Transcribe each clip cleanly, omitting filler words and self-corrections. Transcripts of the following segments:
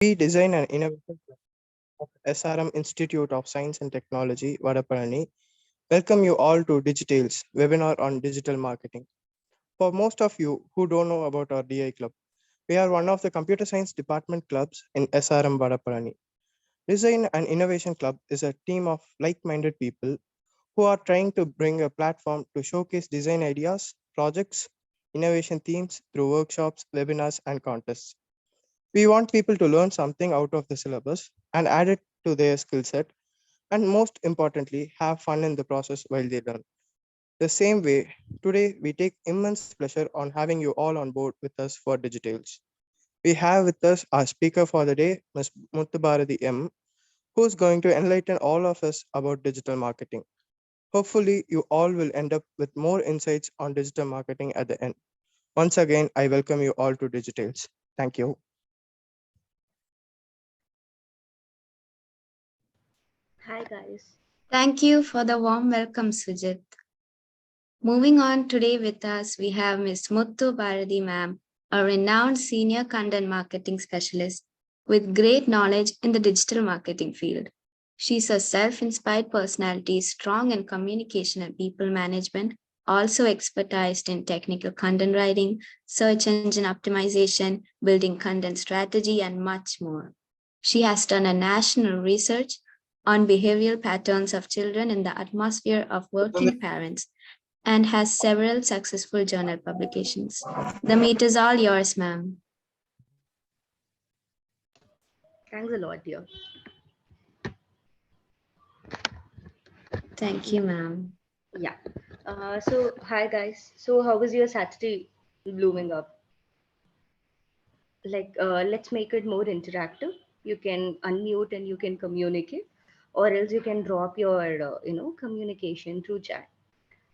We design an innovation club of SRM Institute of Science and Technology, Vadapalani. Welcome you all to Digitales, webinar on digital marketing. For most of you who don't know about our DI club, we are one of the computer science department clubs in SRM Vadapalani. Design and Innovation Club is a team of like-minded people who are trying to bring a platform to showcase design ideas, projects, innovation themes through workshops, webinars, and contests. We want people to learn something out of the syllabus and add it to their skill set, and most importantly, have fun in the process while they learn. The same way, today we take immense pleasure on having you all on board with us for Digitales. We have with us our speaker for the day, Ms.Muthu Barath M, who is going to enlighten all of us about digital marketing. Hopefully, you all will end up with more insights on digital marketing at the end. Once again, I welcome you all to Digitales. Thank you. Hi guys. Thank you for the warm welcome, Sujit. Moving on today with us, we have Ms. Muthu Barath ma'am, a renowned senior content marketing specialist with great knowledge in the digital marketing field. She's a self-inspired personality, strong in communication and people management, also expertised in technical content writing, search engine optimization, building content strategy, and much more. She has done a national research on behavioral patterns of children in the atmosphere of working parents and has several successful journal publications. The meet is all yours, ma'am. Thanks a lot, dear. Thank you, ma'am. Yeah. So hi guys. So how was your Saturday blooming up? Let's make it more interactive. You can unmute and you can communicate, or else you can drop your communication through chat.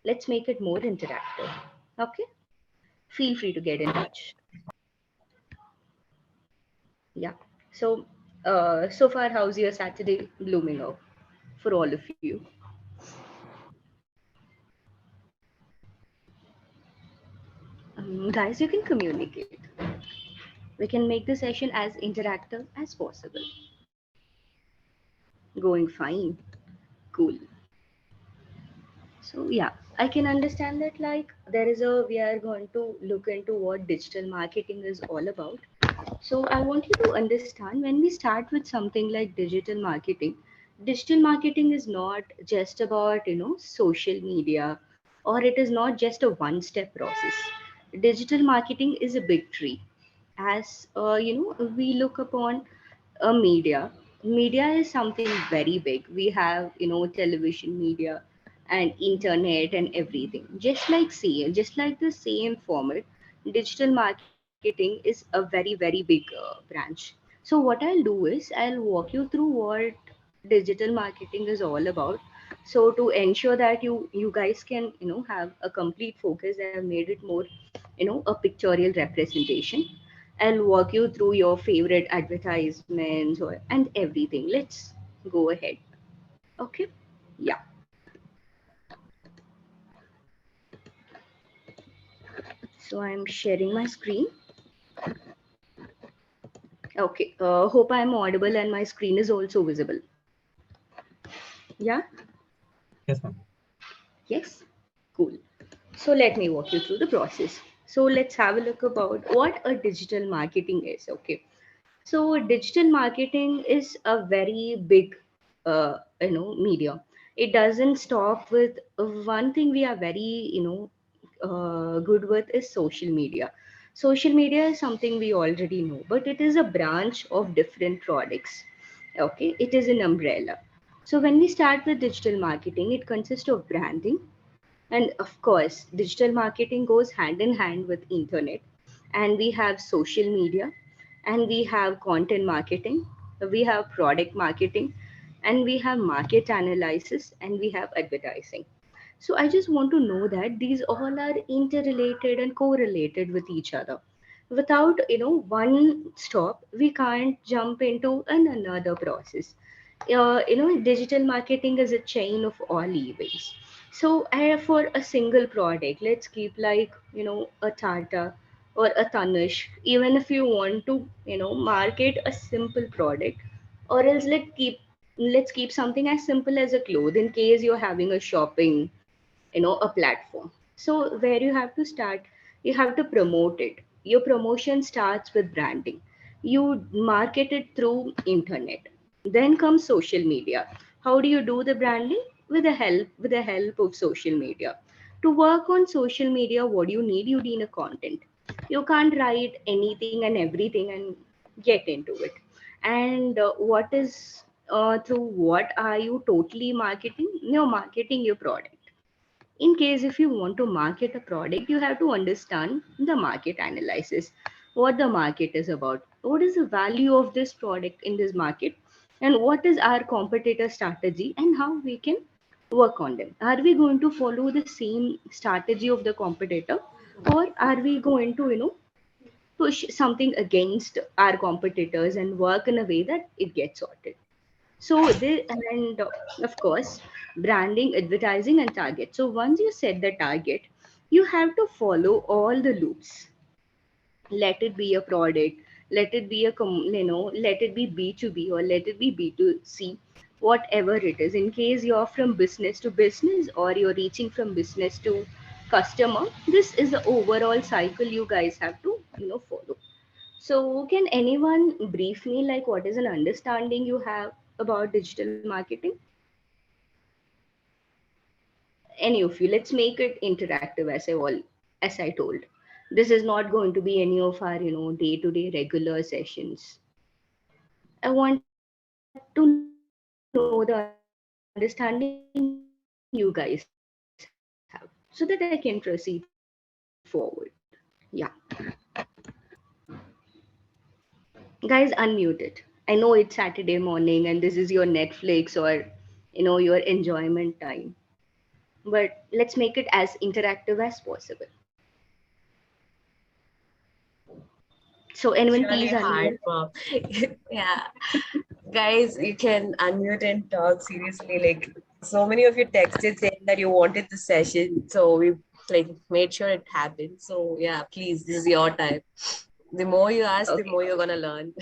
Let's make it more interactive. Okay. Feel free to get in touch. Yeah. So so far, how's your Saturday blooming up for all of you? Guys, you can communicate. We can make the session as interactive as possible. Going fine. Cool. So yeah, I can understand that we are going to look into what digital marketing is all about. So I want you to understand when we start with something like digital marketing is not just about, social media, or it is not just a one step process. Digital marketing is a big tree. As we look upon a media is something very big. We have, television media and internet and everything. Just like the same format, digital marketing is a very big branch. So what I'll do is I'll walk you through what digital marketing is all about. So to ensure that you guys can, have a complete focus, I've made it more, a pictorial representation. I'll walk you through your favorite advertisements and everything. Let's go ahead. Okay. Yeah. So I'm sharing my screen. Okay. Hope I'm audible and my screen is also visible. Yeah. Yes, ma'am. Yes. Cool. So let me walk you through the process. So let's have a look about what a digital marketing is. Okay. So digital marketing is a very big, media. It doesn't stop with one thing we are very, good with is social media. Social media is something we already know, but it is a branch of different products. Okay, it is an umbrella. So when we start with digital marketing, it consists of branding, and of course digital marketing goes hand in hand with internet, and we have social media, and we have content marketing, we have product marketing, and we have market analysis, and we have advertising. So I just want to know that these all are interrelated and correlated with each other. Without, one stop, we can't jump into another process. Digital marketing is a chain of all events. So for a single product, let's keep like, a Tata, or a Tanush, even if you want to, market a simple product, or else let's keep something as simple as a cloth in case you're having a shopping, a platform. So where you have to start, you have to promote it. Your promotion starts with branding. You market it through internet. Then comes social media. How do you do the branding? With the help of social media. To work on social media, what do you need? You need a content. You can't write anything and everything and get into it. And through what are you totally marketing? You're marketing your product. In case if you want to market a product, you have to understand the market analysis, what the market is about, what is the value of this product in this market, and what is our competitor strategy, and how we can work on them. Are we going to follow the same strategy of the competitor, or are we going to push something against our competitors and work in a way that it gets sorted? So they, and of course, branding, advertising, and target. So once you set the target, you have to follow all the loops. Let it be a product, let it be let it be B2B or let it be B2C, whatever it is. In case you're from business to business or you're reaching from business to customer, this is the overall cycle you guys have to follow. So, can anyone brief me like what is an understanding you have about digital marketing? Any of you? Let's make it interactive as I told. This is not going to be any of our day-to-day regular sessions. I want to know the understanding you guys have so that I can proceed forward. Yeah, guys, unmute it. I know it's Saturday morning and this is your Netflix or your enjoyment time, but let's make it as interactive as possible. So It's anyone really please hard, unmute. Mom. Yeah. Guys, you can unmute and talk seriously. Like so many of you texted saying that you wanted the session. So we like made sure it happened. So yeah, please, this is your time. The more you ask, the Okay. more you're gonna learn.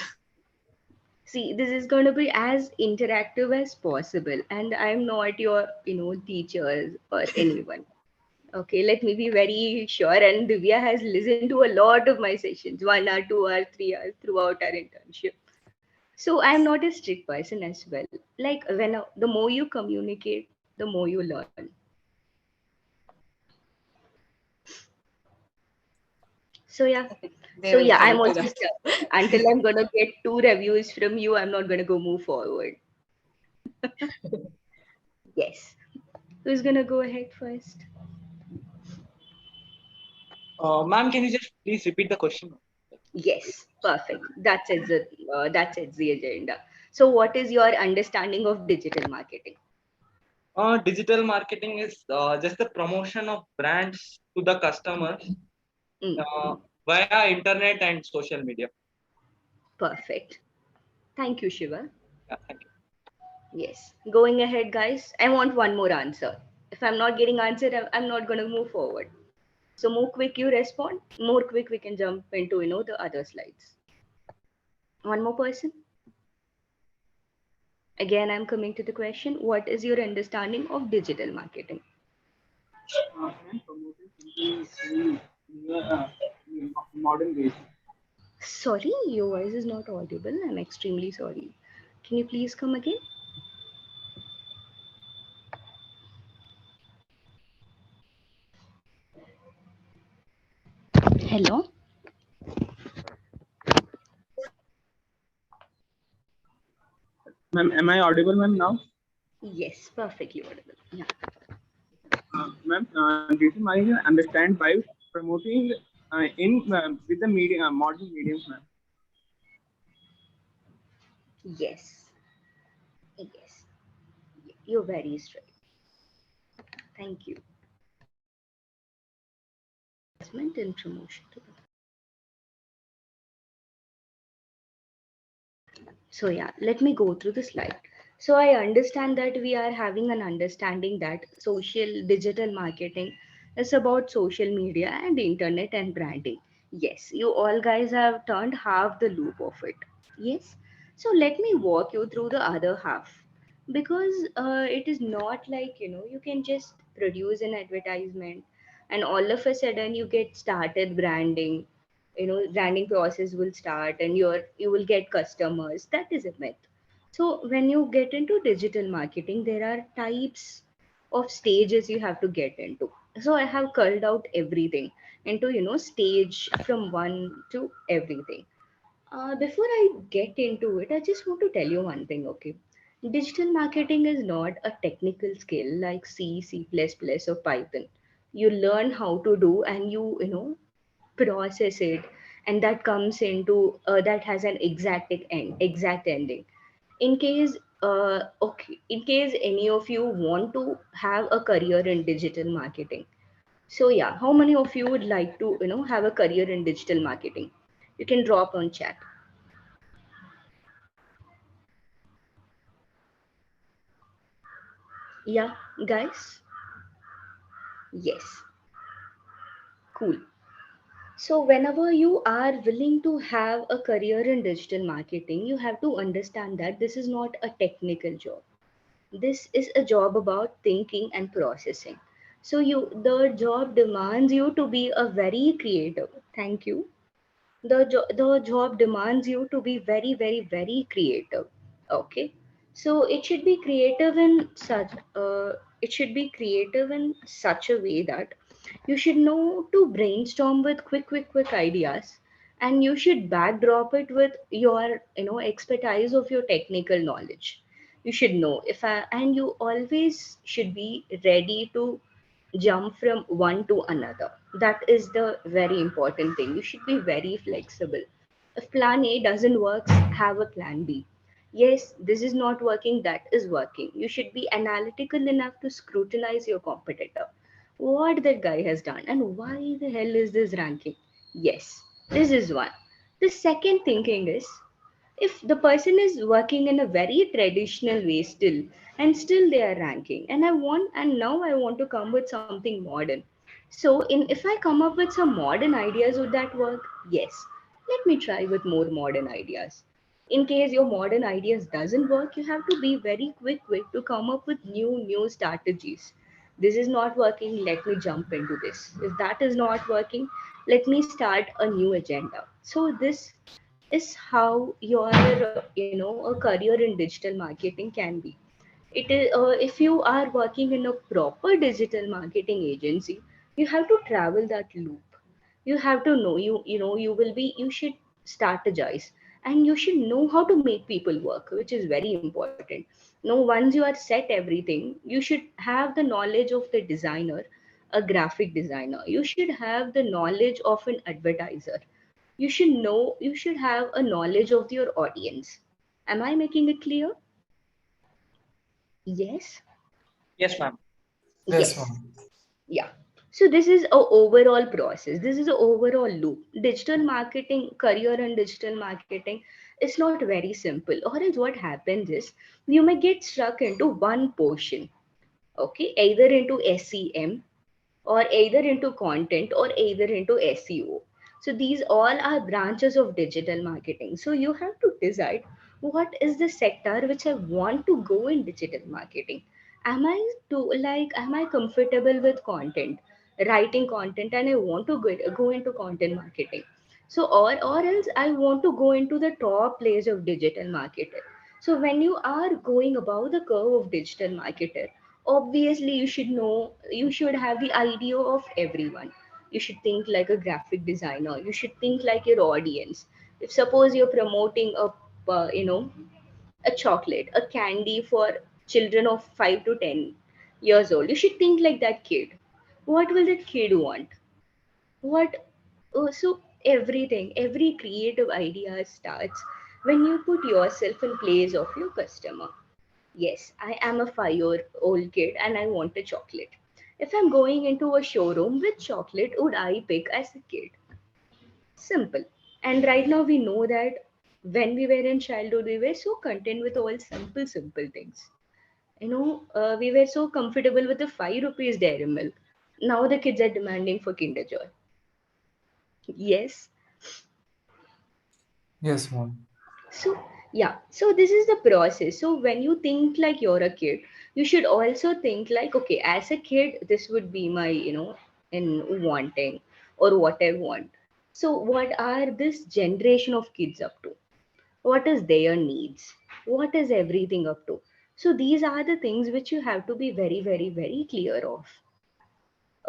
See, this is going to be as interactive as possible, and I'm not your teachers or anyone. Okay, let me be very sure. And Divya has listened to a lot of my sessions, 1 hour, 2 hour, 3 hours throughout our internship. So I'm not a strict person as well. Like the more you communicate, the more you learn. So yeah, They will I'm come to also that. stuck. Until I'm gonna get 2 reviews from you, I'm not gonna go move forward. Yes. Who's gonna go ahead first? Ma'am, can you just please repeat the question? Yes, perfect. That's it. The agenda. So, what is your understanding of digital marketing? Digital marketing is just the promotion of brands to the customers Mm, via internet and social media. perfect. Thank you, Shiva. Yeah, thank you. Yes. Going ahead, guys. I want one more answer. If I'm not getting answer, I'm not gonna move forward. So more quick you respond, more quick we can jump into the other slides. One more person. Again, I'm coming to the question: what is your understanding of digital marketing? And promoting something in modern ways. Sorry, your voice is not audible. I'm extremely sorry. Can you please come again? Hello? Ma'am, am I audible, ma'am, now? Yes, perfectly audible. Yeah. Ma'am, this is my understand by promoting in with the media, modern mediums, ma'am. Yes. Yes. You're very straight. Thank you. Advertisement and promotion. So yeah, let me go through the slide. So I understand that we are having an understanding that social digital marketing is about social media and internet and branding. Yes, you all guys have turned half the loop of it. Yes. So let me walk you through the other half. Because it is not like, you can just produce an advertisement and all of a sudden you get started branding. Branding process will start and you will get customers. That is a myth. So when you get into digital marketing, there are types of stages you have to get into. So I have culled out everything into stage from one to everything. Before I get into it, I just want to tell you one thing, okay? Digital marketing is not a technical skill like C, C++, or Python. You learn how to do and you process it, and that comes into that has an exact ending. In case in case any of you want to have a career in digital marketing, so yeah, how many of you would like to have a career in digital marketing? You can drop on chat. Yeah, guys. Yes. Cool. So whenever you are willing to have a career in digital marketing, you have to understand that this is not a technical job. This is a job about thinking and processing. So the job demands you to be a very creative. Thank you. The job demands you to be very, very, very creative. Okay. So it should be creative in such a way that you should know to brainstorm with quick ideas, and you should backdrop it with your expertise of your technical knowledge. You should know if I, and you always should be ready to jump from one to another. That is the very important thing. You should be very flexible. If plan A doesn't work, have a plan B. Yes, this is not working, that is working. You should be analytical enough to scrutinize your competitor. What that guy has done and why the hell is this ranking? Yes, this is one. The second thinking is, if the person is working in a very traditional way still, and still they are ranking, and now I want to come with something modern. So in if I come up with some modern ideas, would that work? Yes, let me try with more modern ideas. In case your modern ideas doesn't work, you have to be very quick to come up with new strategies. This is not working, let me jump into this. If that is not working, let me start a new agenda. So this is how your a career in digital marketing can be. It is if you are working in a proper digital marketing agency, you have to travel that loop. You have to know, you should strategize, and you should know how to make people work, which is very important. Now once you are set everything, you should have the knowledge of the designer, a graphic designer. You should have the knowledge of an advertiser. You should have a knowledge of your audience. Am I making it clear? Yes. Yes, ma'am. Yes, Yes. ma'am. Yeah. So this is a overall process. This is a overall loop. Digital marketing, career in digital marketing is not very simple. Or else what happens is you may get stuck into one portion. Okay, either into SEM, or either into content, or either into SEO. So these all are branches of digital marketing. So you have to decide, what is the sector which I want to go in digital marketing. Am I comfortable with content, writing content, and I want to go into content marketing. So or else I want to go into the top place of digital marketer. So when you are going above the curve of digital marketer, obviously you should have the idea of everyone. You should think like a graphic designer. You should think like your audience. If suppose you're promoting a chocolate, a candy for children of 5 to 10 years old, you should think like that kid. What will that kid want? What So every creative idea starts when you put yourself in place of your customer. Yes, I am a 5-year-old kid and I want a chocolate. If I'm going into a showroom, which chocolate would I pick as a kid? Simple. And right now we know that when we were in childhood, we were so content with all simple things. We were so comfortable with the 5 rupees dairy milk. Now the kids are demanding for Kinder Joy. Yes. Yes, mom. So, yeah, so this is the process. So, when you think like you're a kid, you should also think like, okay, as a kid, this would be my, in wanting or what I want. So, what are this generation of kids up to? What is their needs? What is everything up to? So, these are the things which you have to be very, very, very clear of.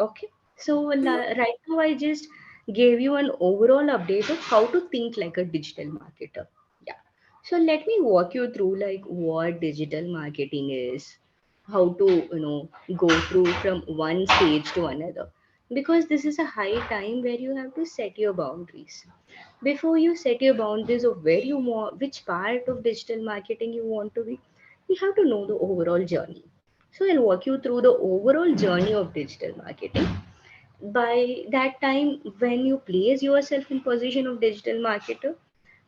Okay. So, right now, I just gave you an overall update of how to think like a digital marketer. Yeah. So let me walk you through like what digital marketing is, how to, go through from one stage to another. Because this is a high time where you have to set your boundaries. Before you set your boundaries of where you want, which part of digital marketing you want to be, you have to know the overall journey. So I'll walk you through the overall journey of digital marketing. By that time, when you place yourself in position of digital marketer,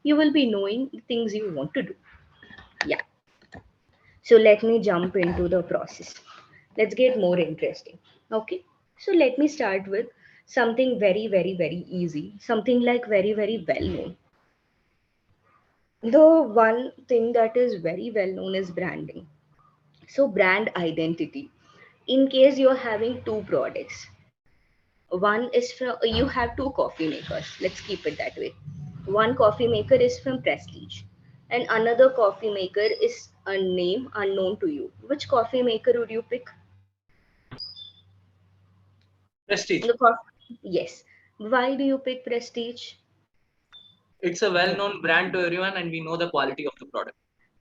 you will be knowing the things you want to do. Yeah. So let me jump into the process. Let's get more interesting. Okay. So let me start with something very, very, very easy, something like very, very well known. The one thing that is very well known is branding. So, brand identity. In case you're having two products, one is from, you have two coffee makers, let's keep it that way. One coffee maker is from Prestige, and another coffee maker is a name unknown to you. Which coffee maker would you pick? Prestige. The coffee, yes. Why do you pick Prestige? It's a well-known brand to everyone, and we know the quality of the product.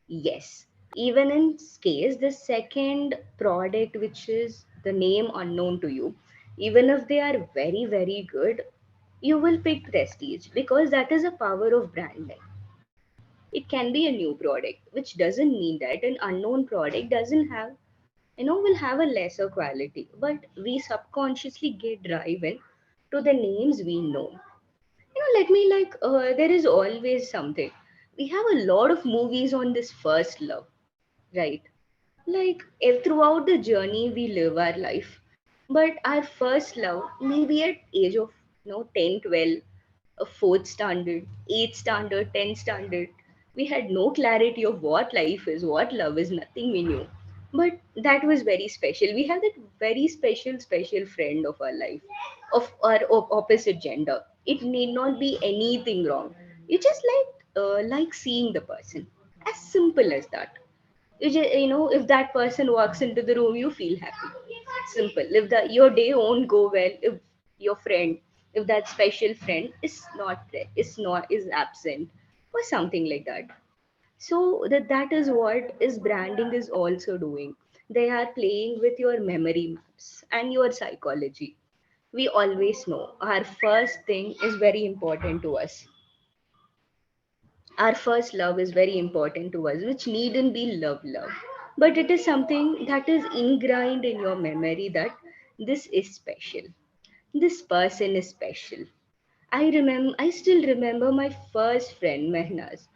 Yes. Even in case the second product, which is the name unknown to you, even if they are very, very good, you will pick Prestige because that is a power of branding. It can be a new product, which doesn't mean that an unknown product doesn't have, will have a lesser quality. But we subconsciously get driven to the names we know. Let me like, there is always something. We have a lot of movies on this first love, right? Like throughout the journey we live our life, but our first love maybe at age of 10, 12, a fourth standard, eighth standard, 10th standard, we had no clarity of what life is, what love is, nothing we knew. But that was very special. We had that very special friend of our life, of our opposite gender. It need not be anything wrong. You just like seeing the person, as simple as that. If that person walks into the room, you feel happy. Simple. If your day won't go well, if your friend, if that special friend is absent or something like that. So that is what is branding is also doing. They are playing with your memory maps and your psychology. We always know our first thing is very important to us. Our first love is very important to us, which needn't be love, but it is something that is ingrained in your memory that this is special. This person is special. I still remember my first friend, Mehnaz,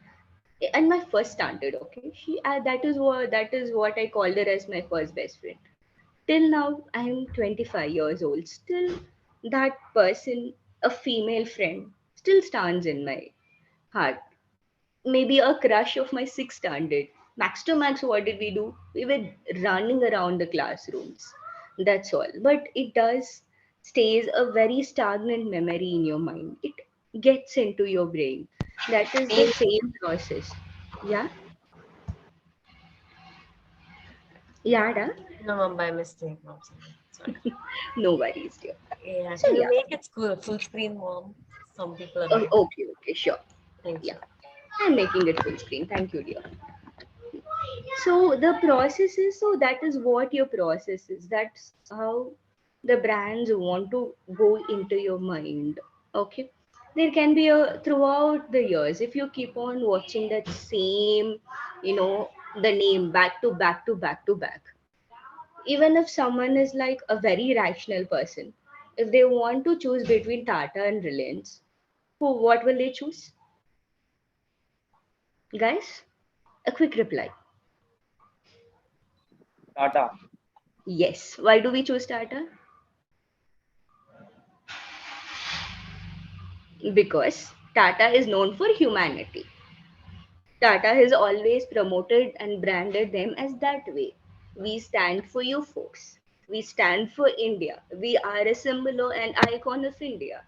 and my first standard. Okay, that is what I called her as my first best friend. Till now, I am 25 years old. Still, that person, a female friend, still stands in my heart. Maybe a crush of my sixth standard. Max to max, what did we do? We were running around the classrooms. That's all. But it does stays a very stagnant memory in your mind. It gets into your brain. That is the Same. same process. Yeah, Yada. No, mom, by mistake, mom. Sorry. No worries, dear. Yeah, So can you yeah. make it full screen, mom? Some people are Oh, not. okay, sure. Thank Yeah, you. I'm making it full screen. Thank you, dear. So the process is, so that is what your process is. That's how the brands want to go into your mind. Okay. There can be a throughout the years, if you keep on watching that same, the name back to back to back to back. Even if someone is like a very rational person, if they want to choose between Tata and Reliance, what will they choose? Guys, a quick reply. Tata. Yes. Why do we choose Tata? Because Tata is known for humanity. Tata has always promoted and branded them as that way. We stand for you folks. We stand for India. We are a symbol and icon of India.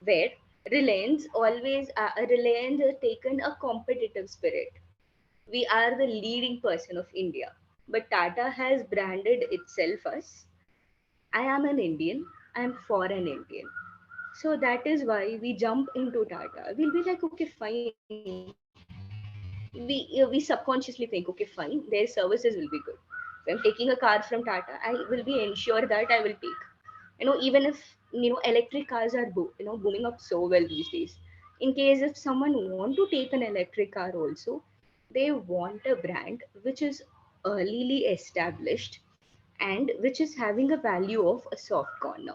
Where Reliance has taken a competitive spirit. We are the leading person of India. But Tata has branded itself as I am an Indian, I am for an Indian. So that is why we jump into Tata. We'll be like, okay, fine. We subconsciously think, okay, fine, their services will be good. If I'm taking a car from Tata, I will be ensure that I will take. Even if electric cars are booming up so well these days. In case if someone want to take an electric car also, they want a brand which is earlyly established and which is having a value of a soft corner.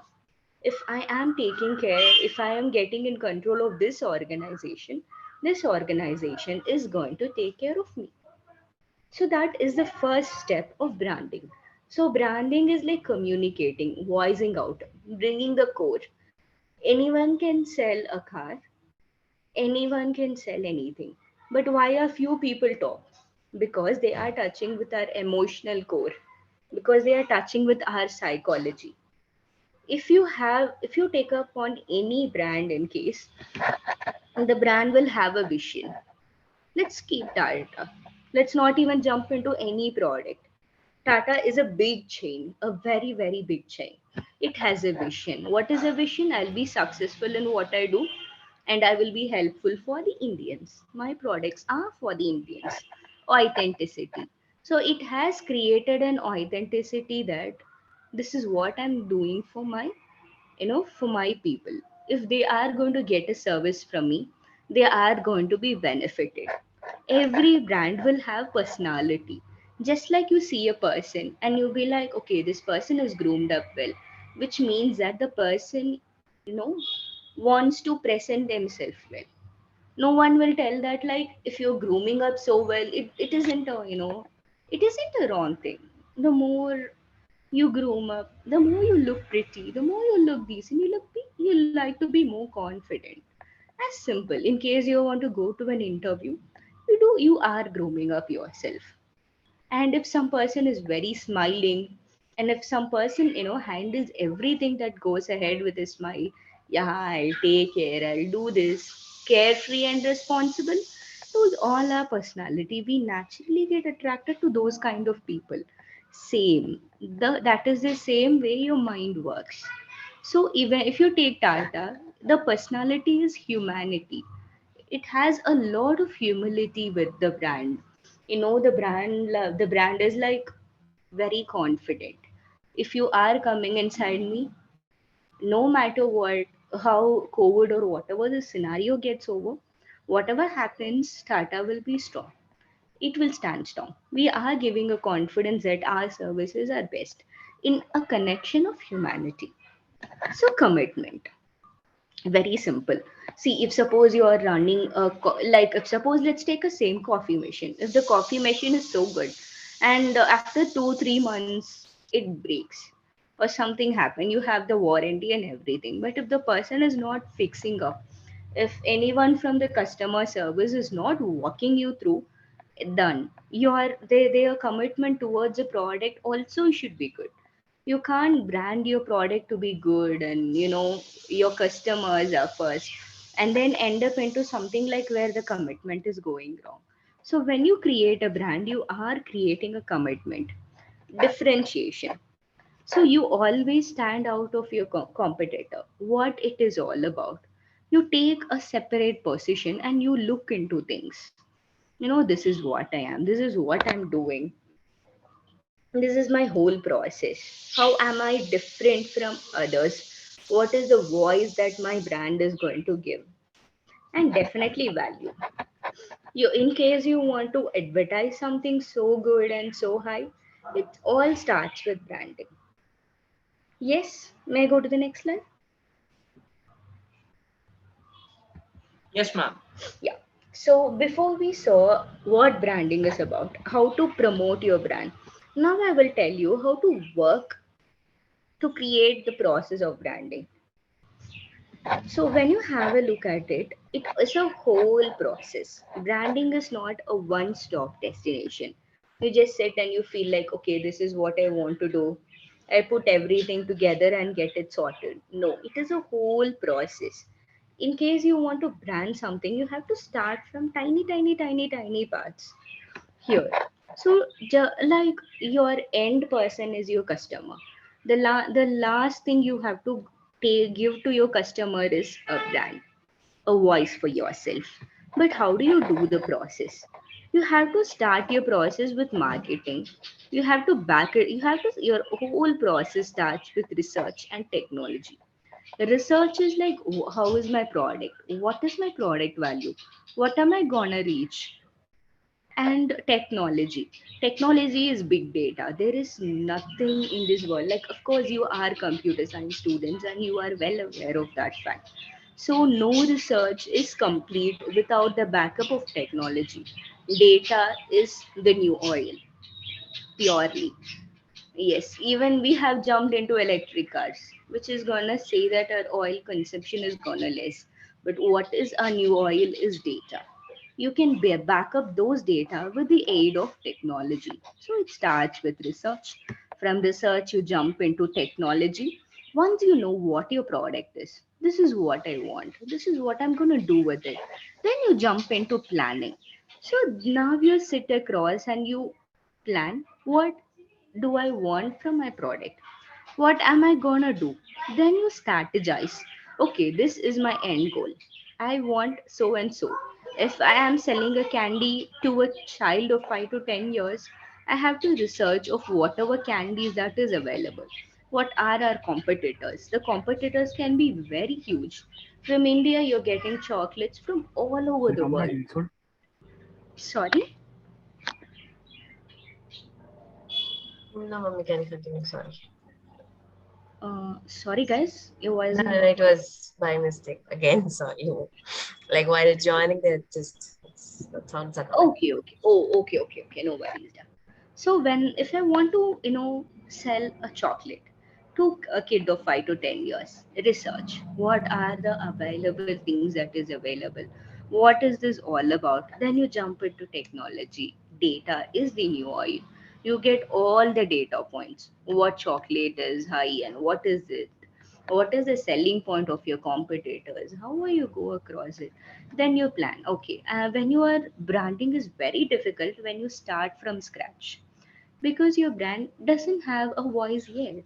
If I am taking care, if I am getting in control of this organization is going to take care of me. So that is the first step of branding. So branding is like communicating, voicing out, bringing the core. Anyone can sell a car, anyone can sell anything. But why are few people talk? Because they are touching with our emotional core, because they are touching with our psychology. If you take up on any brand in case, the brand will have a vision. Let's keep Tata. Let's not even jump into any product. Tata is a big chain, a very, very big chain. It has a vision. What is a vision? I'll be successful in what I do and I will be helpful for the Indians. My products are for the Indians. Authenticity. So it has created an authenticity that this is what I'm doing for my people. If they are going to get a service from me, they are going to be benefited. Every brand will have personality. Just like you see a person and you'll be like, okay, this person is groomed up well, which means that the person you know wants to present themselves well. No one will tell that, like, if you're grooming up so well, it isn't a wrong thing. The more you groom up, the more you look pretty, the more you look decent, you like to be more confident. As simple. In case you want to go to an interview, you are grooming up yourself. And if some person is very smiling, and if some person handles everything that goes ahead with a smile, yeah, I'll take care, I'll do this, carefree and responsible, those all are personality. We naturally get attracted to those kind of people. Same, that is the same way your mind works. So even if you take Tata, the personality is humanity. It has a lot of humility with the brand. The brand is like very confident. If you are coming inside me, no matter what, how COVID or whatever the scenario gets over, whatever happens, Tata will be strong. It will stand strong. We are giving a confidence that our services are best in a connection of humanity. So commitment, very simple. See, if suppose you are running like, if suppose let's take a same coffee machine. If the coffee machine is so good and after 2-3 months it breaks or something happen, you have the warranty and everything, but if the person is not fixing up, if anyone from the customer service is not walking you through, done. Their commitment towards the product also should be good. You can't brand your product to be good and your customers are first, and then end up into something like where the commitment is going wrong. So when you create a brand, you are creating a commitment, differentiation. So you always stand out of your competitor. What it is all about, you take a separate position and you look into things. This is what I am, this is what I'm doing, this is my whole process. How am I different from others? What is the voice that my brand is going to give? And definitely value. In case you want to advertise something so good and so high, it all starts with branding. Yes, may I go to the next slide? Yes, ma'am. Yeah. So before we saw what branding is about, how to promote your brand, now I will tell you how to work to create the process of branding. So when you have a look at it, it is a whole process. Branding is not a one-stop destination. You just sit and you feel like, okay, this is what I want to do. I put everything together and get it sorted. No, it is a whole process. In case you want to brand something, you have to start from tiny, tiny, tiny, tiny parts here. So, like your end person is your customer. The last thing you have to give to your customer is a brand, a voice for yourself. But how do you do the process? You have to start your process with marketing. You have to back it. You have to your whole process starts with research and technology. Research is like how is my product? What is my product value? What am I gonna reach? And technology is big data. There is nothing in this world, like of course you are computer science students and you are well aware of that fact. So no research is complete without the backup of technology. Data is the new oil, purely. Yes, even we have jumped into electric cars, which is gonna say that our oil consumption is gonna less. But what is our new oil is data. You can back up those data with the aid of technology. So it starts with research. From research, you jump into technology. Once you know what your product is, this is what I want, this is what I'm gonna do with it. Then you jump into planning. So now you sit across and you plan what do I want from my product? What am I gonna do? Then you strategize. Okay, this is my end goal. I want so and so. If I am selling a candy to a child of 5 to 10 years, I have to research of whatever candies that is available. What are our competitors? The competitors can be very huge. From India, you're getting chocolates from all over the world. Sorry? No, mummy, can you continue? Sorry. Sorry, guys, your voice No, is no, not no, it clear. was by mistake. Again, sorry. Like while joining, there just that sounds are coming. Okay, okay. Oh, okay, okay, okay. No worries. Yeah. So when if I want to, sell a chocolate to a kid of 5 to 10 years, research what are the available things that is available. What is this all about? Then you jump into technology. Data is the new oil. You get all the data points. What chocolate is high and what is it? What is the selling point of your competitors? How will you go across it? Then you plan. Okay, when your branding is very difficult when you start from scratch because your brand doesn't have a voice yet,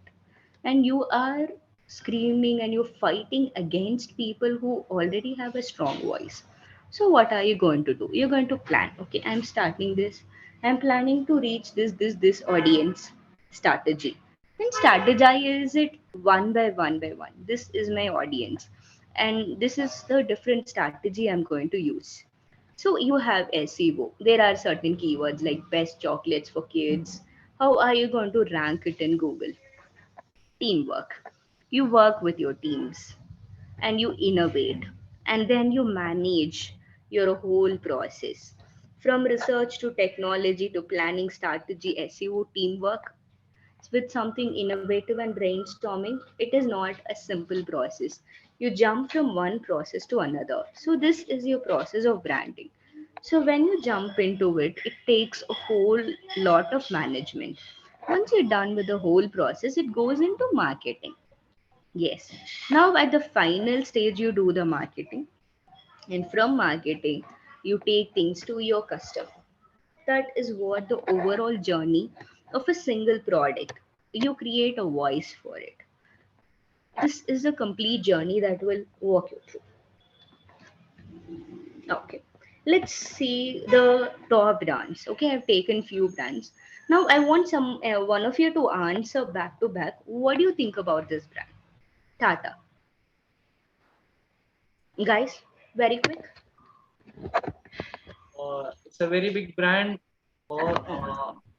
and you are screaming and you're fighting against people who already have a strong voice. So what are you going to do? You're going to plan. Okay, I'm starting this. I'm planning to reach this audience. Strategy. Then strategize it one by one by one. This is my audience, and this is the different strategy I'm going to use. So you have SEO. There are certain keywords like best chocolates for kids. How are you going to rank it in Google? Teamwork. You work with your teams and you innovate, and then you manage your whole process. From research to technology to planning strategy, SEO, teamwork, with something innovative and brainstorming, it is not a simple process. You jump from one process to another. So, this is your process of branding. So, when you jump into it, it takes a whole lot of management. Once you're done with the whole process, it goes into marketing. Yes. Now, at the final stage, you do the marketing, and from marketing, you take things to your customer. That is what the overall journey of a single product. You create a voice for it. This is a complete journey that will walk you through. Okay, let's see the top brands. Okay, I've taken few brands. Now I want some one of you to answer back to back. What do you think about this brand, Tata? Guys, very quick. It's a very big brand.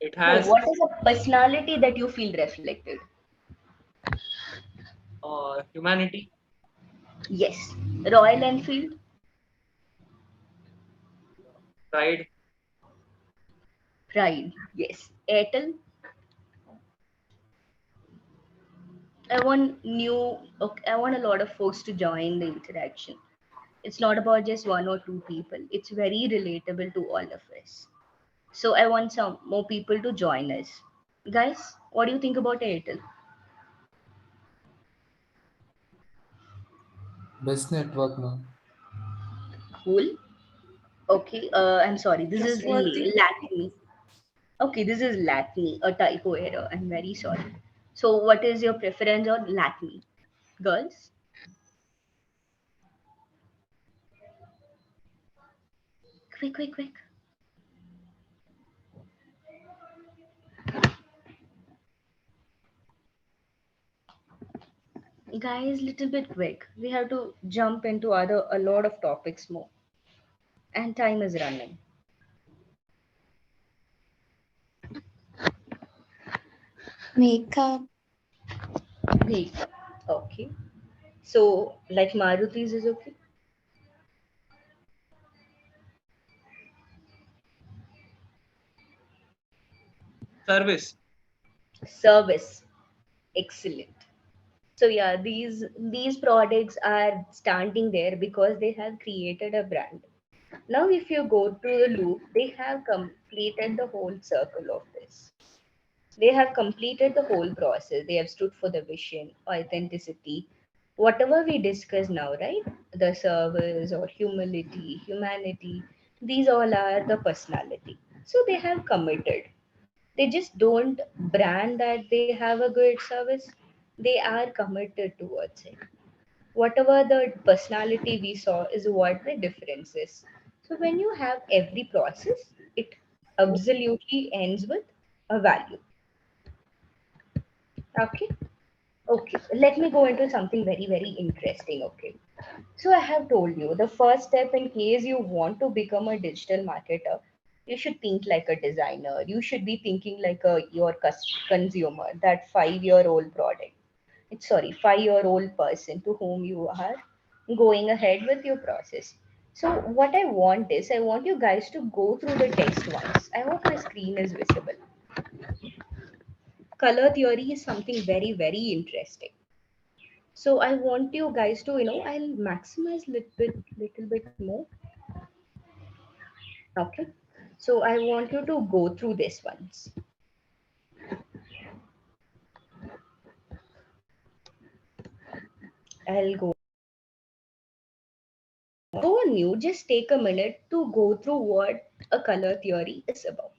It No, has what is a personality that you feel reflected? humanity, Yes, Royal Enfield, pride, pride. Yes, Airtel, I want new, okay, I want a lot of folks to join the interaction. It's not about just one or two people. It's very relatable to all of us. So I want some more people to join us. Guys, what do you think about Airtel? Best network now. Cool. Okay. I'm sorry. This is Trustworthy. Latini. Okay, this is Latini, a typo error. I'm very sorry. So, what is your preference on Latini, girls? Quick, quick, quick. Guys, little bit quick. We have to jump into other a lot of topics more, and time is running. Makeup. Wait. Okay. So, like Maruti's is okay. Service. Service. Excellent. So yeah, these products are standing there because they have created a brand. Now, if you go to the loop, they have completed the whole circle of this. They have completed the whole process. They have stood for the vision, authenticity, whatever we discuss now, right? The service or humility, humanity, these all are the personality. So they have committed. They just don't brand that they have a good service. They are committed towards it. Whatever the personality we saw is what the difference is. So when you have every process, it absolutely ends with a value. Okay. Okay. Let me go into something very, very interesting. Okay. So I have told you the first step in case you want to become a digital marketer, you should think like a designer. You should be thinking like a your consumer, that 5-year-old product. It's sorry, 5-year-old person to whom you are going ahead with your process. So what I want is I want you guys to go through the text once. I hope my screen is visible. Color theory is something very, very interesting. So I want you guys to, I'll maximize little bit more. Okay. So I want you to go through this once. I'll go on you. Just take a minute to go through what a color theory is about.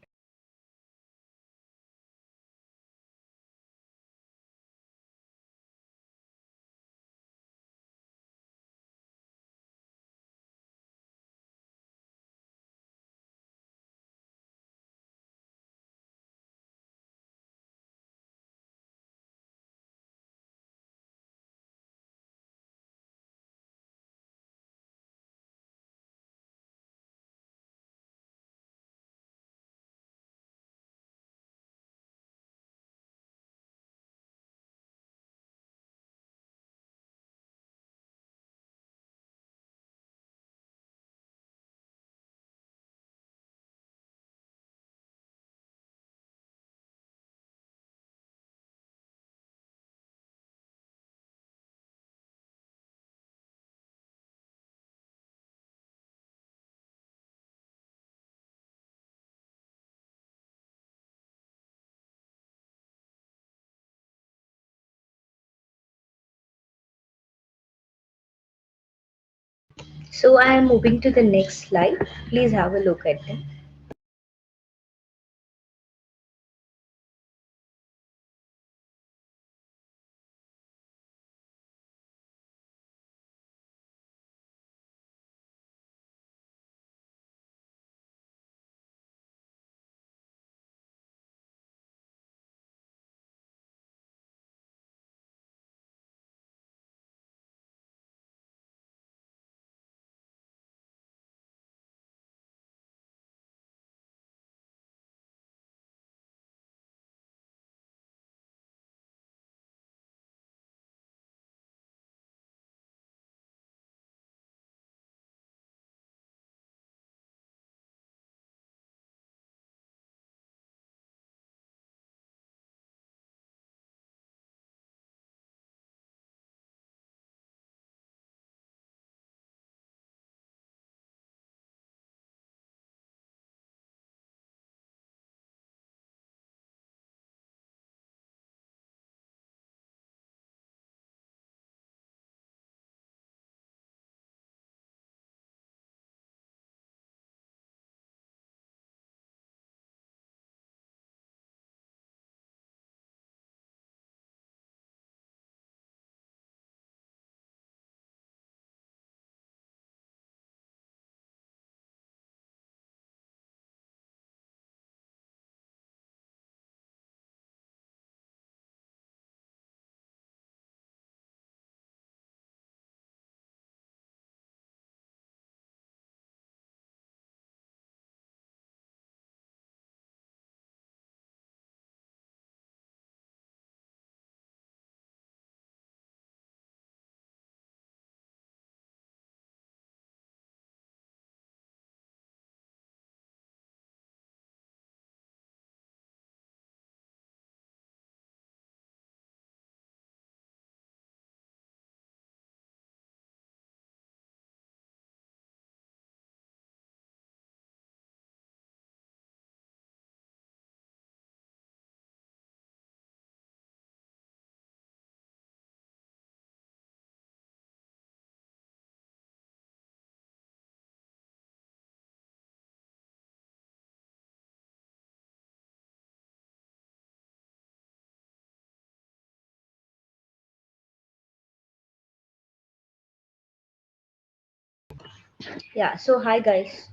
So I am moving to the next slide. Please have a look at them. Yeah, so hi guys.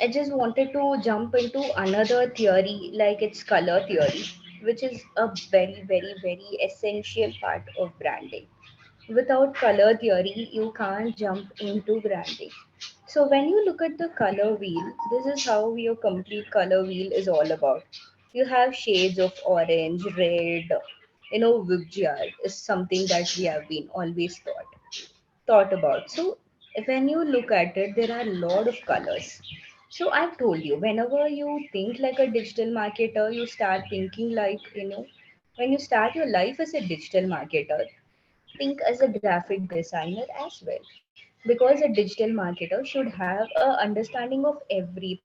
I just wanted to jump into another theory, like it's color theory, which is a very, very, very essential part of branding. Without color theory, you can't jump into branding. So when you look at the color wheel, this is how your complete color wheel is all about. You have shades of orange, red, Vijayar is something that we have been always thought about. So when you look at it, there are a lot of colors. So I've told you, whenever you think like a digital marketer, you start thinking like, when you start your life as a digital marketer, think as a graphic designer as well. Because a digital marketer should have a understanding of everything.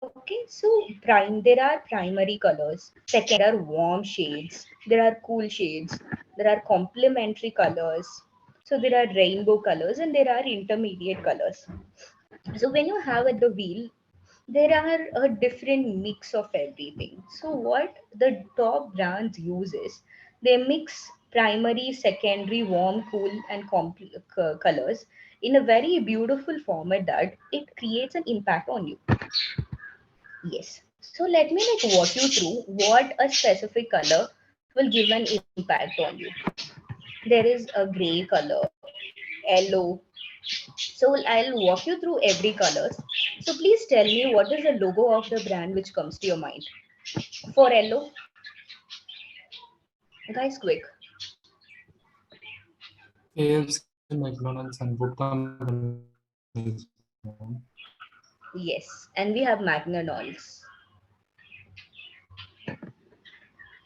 Okay, so there are primary colors, secondary, there are warm shades, there are cool shades, there are complementary colors, so there are rainbow colors and there are intermediate colors. So when you have at the wheel, there are a different mix of everything. So what the top brands use is they mix primary, secondary, warm, cool, and colors in a very beautiful format that it creates an impact on you. Yes. So let me like walk you through what a specific color will give an impact on you. There is a gray color, yellow. So I'll walk you through every colors. So please tell me what is the logo of the brand which comes to your mind. For yellow, guys, quick. KFC, McDonald's, and food companies. Yes, and we have McDonald's.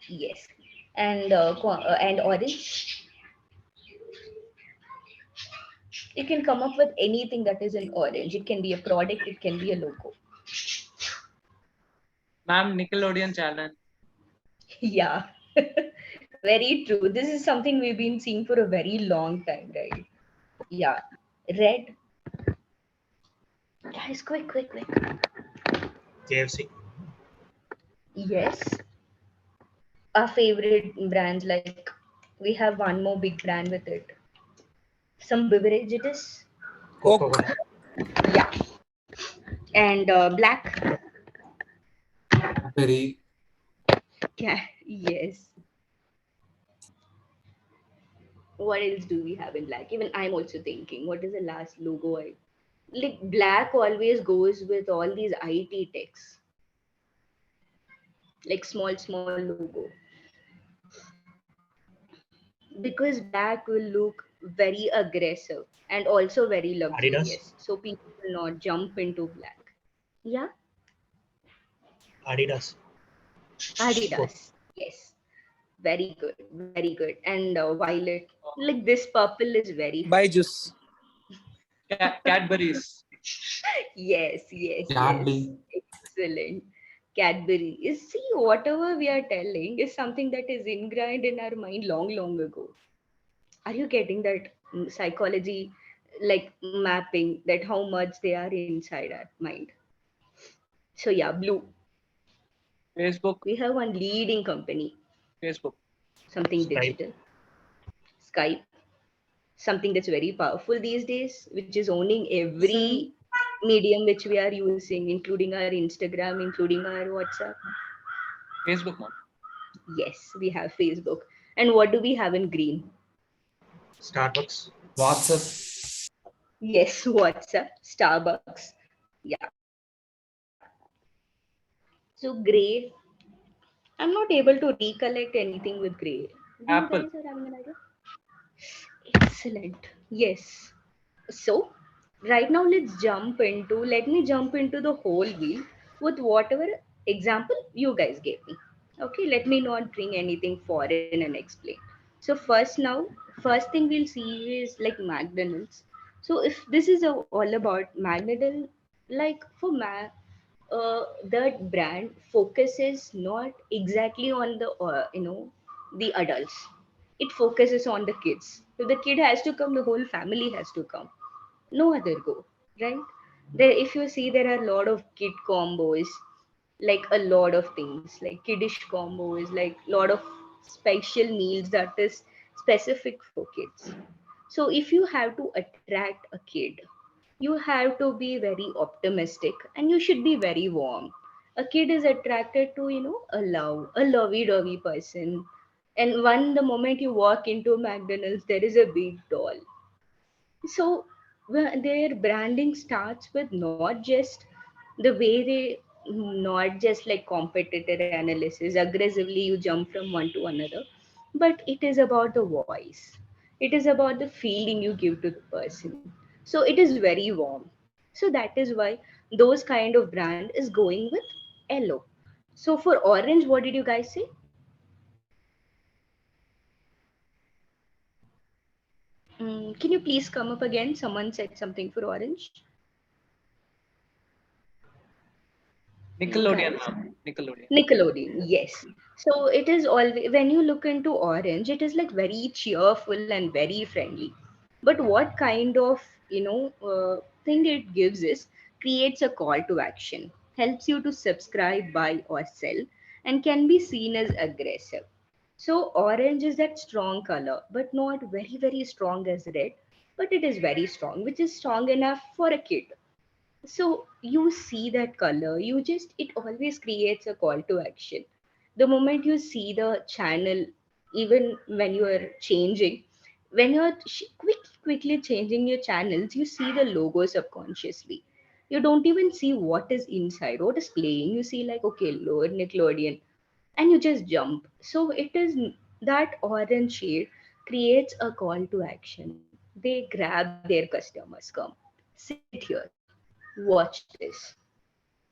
Yes, and orange. You can come up with anything that is in orange. It can be a product. It can be a logo. Ma'am, Nickelodeon challenge. Yeah, very true. This is something we've been seeing for a very long time, right? Yeah, red. Guys, quick, quick, quick. KFC. Yes, our favorite brands. Like we have one more big brand with it. Some beverages. Coca-Cola. Yeah, and black. Very Yeah, yes. What else do we have in black? Even I'm also thinking, what is the last logo? Like black always goes with all these IT techs, like small logo, because black will look very aggressive and also very Adidas. luxurious. So people will not jump into black. Yeah, Adidas. Cool. Adidas. Yes, very good, very good. And violet, like this purple is very fun. Byju's. Cadbury's. Yes, yes, yes. Yardley. Excellent. Cadbury. See, whatever we are telling is something that is ingrained in our mind long, long ago. Are you getting that psychology, like mapping, that how much they are inside our mind? So, yeah, blue. Facebook. We have one leading company, Facebook. something Skype. digital, Skype, something that's very powerful these days, which is owning every medium which we are using, including our Instagram, including our WhatsApp. Facebook, ma'am. Yes, we have Facebook. And what do we have in green? Starbucks. WhatsApp. Yes, WhatsApp, Starbucks. Yeah. So gray, I'm not able to recollect anything with gray. Do you Apple. guys are having an idea? Excellent. Yes. So right now let me jump into the whole wheel with whatever example you guys gave me. Okay, let me not bring anything foreign and explain. So first thing we'll see is like McDonald's. So if this is all about McDonald's, like that brand focuses not exactly on the adults. It focuses on the kids. If the kid has to come, the whole family has to come. No other go, right? There, if you see, there are a lot of kid combos, like a lot of things, like kiddish combos, like lot of special meals that is specific for kids. So if you have to attract a kid, you have to be very optimistic and you should be very warm. A kid is attracted to, a lovey-dovey person. And the moment you walk into McDonald's, there is a big doll. So their branding starts with not just the way they, not just like competitor analysis, aggressively you jump from one to another, but it is about the voice. It is about the feeling you give to the person. So it is very warm. So that is why those kind of brand is going with yellow. So for orange, what did you guys say? Can you please come up again? Someone said something for orange. Nickelodeon, Guys, ma'am. Nickelodeon. Nickelodeon, yes. So it is always, when you look into orange, it is like very cheerful and very friendly. But what kind of, thing it gives is creates a call to action, helps you to subscribe, buy, or sell, and can be seen as aggressive. So orange is that strong color, but not very, very strong as red, but it is very strong, which is strong enough for a kid. So you see that color, you just, it always creates a call to action. The moment you see the channel, even when you are changing, when you're quickly changing your channels, you see the logo subconsciously. You don't even see what is inside, what is playing. You see like, okay, lower Nickelodeon, and you just jump. So it is that orange shade creates a call to action. They grab their customers, come, sit here, watch this.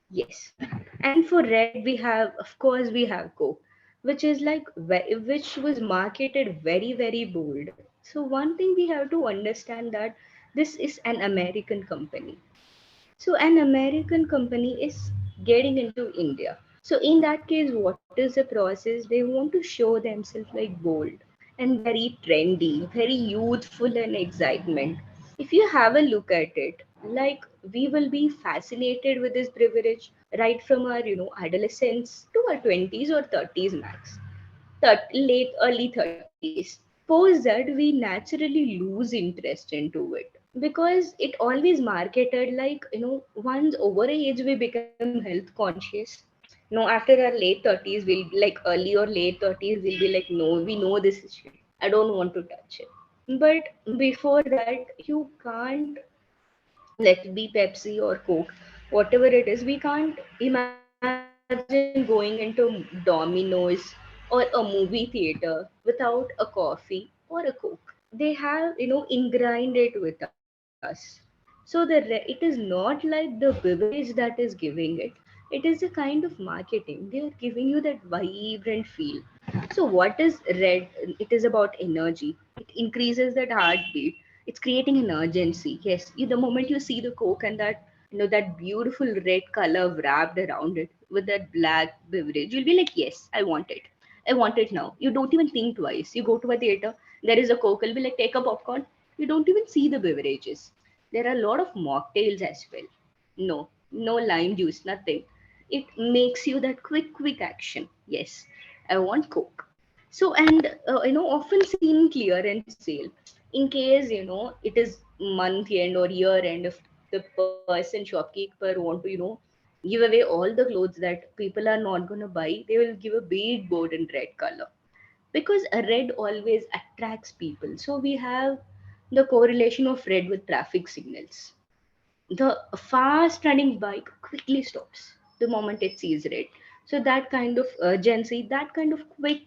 Yes. And for red, we have, of course, we have Coke, which is like, which was marketed very, very bold. So one thing we have to understand that this is an American company. So an American company is getting into India. So in that case, what is the process? They want to show themselves like bold and very trendy, very youthful and excitement. If you have a look at it, like we will be fascinated with this beverage right from our, adolescence to our 20s or 30s max, late early 30s. Post that we naturally lose interest into it because it always marketed like, once over age we become health conscious. No, after our late 30s we'll be like, early or late 30s we'll be like, no, we know this is shit, I don't want to touch it. But before that you can't, let it be Pepsi or Coke, whatever it is, we can't imagine going into Domino's or a movie theater without a coffee or a Coke. They have, ingrained it with us. So it is not like the beverage that is giving it. It is a kind of marketing. They are giving you that vibrant feel. So what is red? It is about energy. It increases that heartbeat. It's creating an urgency. Yes, the moment you see the Coke and that, that beautiful red color wrapped around it with that black beverage, you'll be like, yes, I want it. I want it now. You don't even think twice. You go to a theater, there is a Coke, you'll be like, take a popcorn. You don't even see the beverages. There are a lot of mocktails as well. No, no lime juice, nothing. It makes you that quick action. Yes, I want Coke. So, and often seen in clearance sale. In case, it is month end or year end, if the person, shopkeeper, want to, give away all the clothes that people are not going to buy, they will give a big board in red color because a red always attracts people. So we have the correlation of red with traffic signals. The fast running bike quickly stops the moment it sees red. So that kind of urgency, that kind of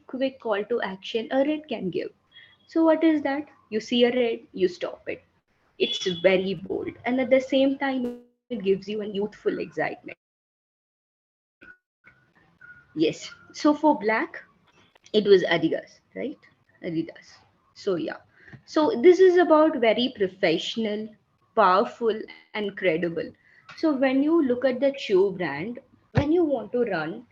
quick call to action a red can give. So what is that? You see a red, you stop it. It's very bold, and at the same time it gives you an youthful excitement. Yes. So for black, it was Adidas, right? Adidas. So yeah. So this is about very professional, powerful, and credible. So when you look at the shoe brand, when you want to run,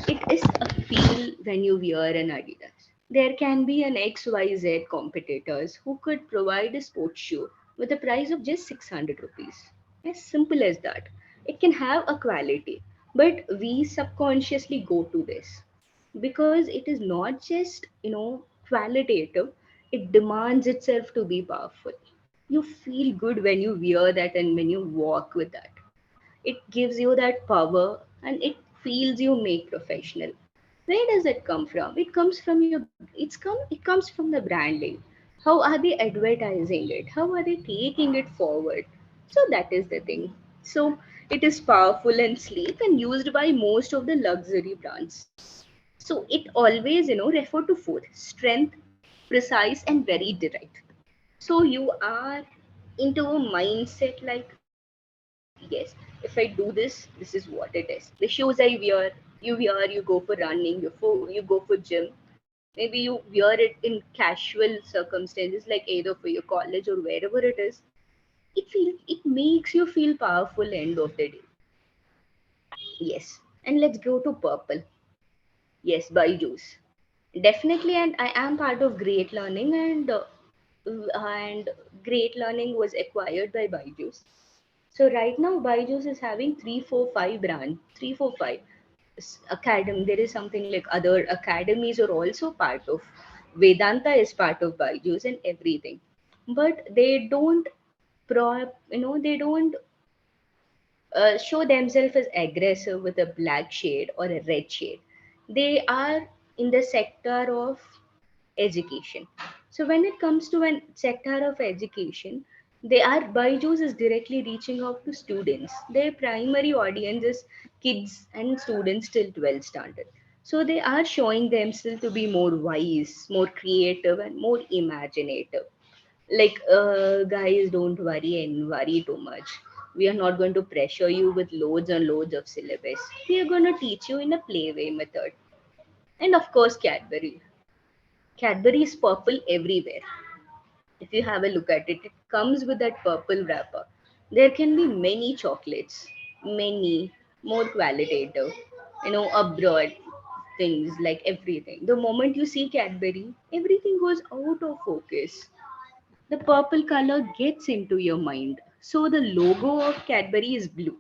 it is a feel when you wear an Adidas. There can be an XYZ competitors who could provide a sports shoe with a price of just 600 rupees. As simple as that. It can have a quality, but we subconsciously go to this because it is not just, qualitative, It demands itself to be powerful. You feel good when you wear that and when you walk with that. It gives you that power and it feels you make professional. Where does it come from? It comes from it comes from the branding. How are they advertising it? How are they taking it forward? So that is the thing. So it is powerful and sleek and used by most of the luxury brands. So it always, refer to food, strength, precise and very direct. So you are into a mindset like, yes, if I do this is what it is. The shoes I wear, you go for running, you go for gym. Maybe you wear it in casual circumstances, like either for your college or wherever it is. It makes you feel powerful end of the day. Yes. And let's go to purple. Yes, Byju's. Definitely, and I am part of Great Learning, and Great Learning was acquired by Byju's. So right now, Byju's is having 3, 4, 5 academy. There is something like other academies are also part of. Vedanta is part of Byju's and everything, but they don't they don't show themselves as aggressive with a black shade or a red shade. They are in the sector of education. So when it comes to an sector of education, they are Byju's is directly reaching out to students. Their primary audience is kids and students till 12th standard. So they are showing themselves to be more wise, more creative, and more imaginative. Like, guys, don't worry and worry too much. We are not going to pressure you with loads and loads of syllabus. We are going to teach you in a playway method. And of course, Cadbury is purple everywhere. If you have a look at it, it comes with that purple wrapper. There can be many chocolates, many more qualitative, abroad things like everything. The moment you see Cadbury, everything goes out of focus. The purple color gets into your mind. So the logo of Cadbury is blue,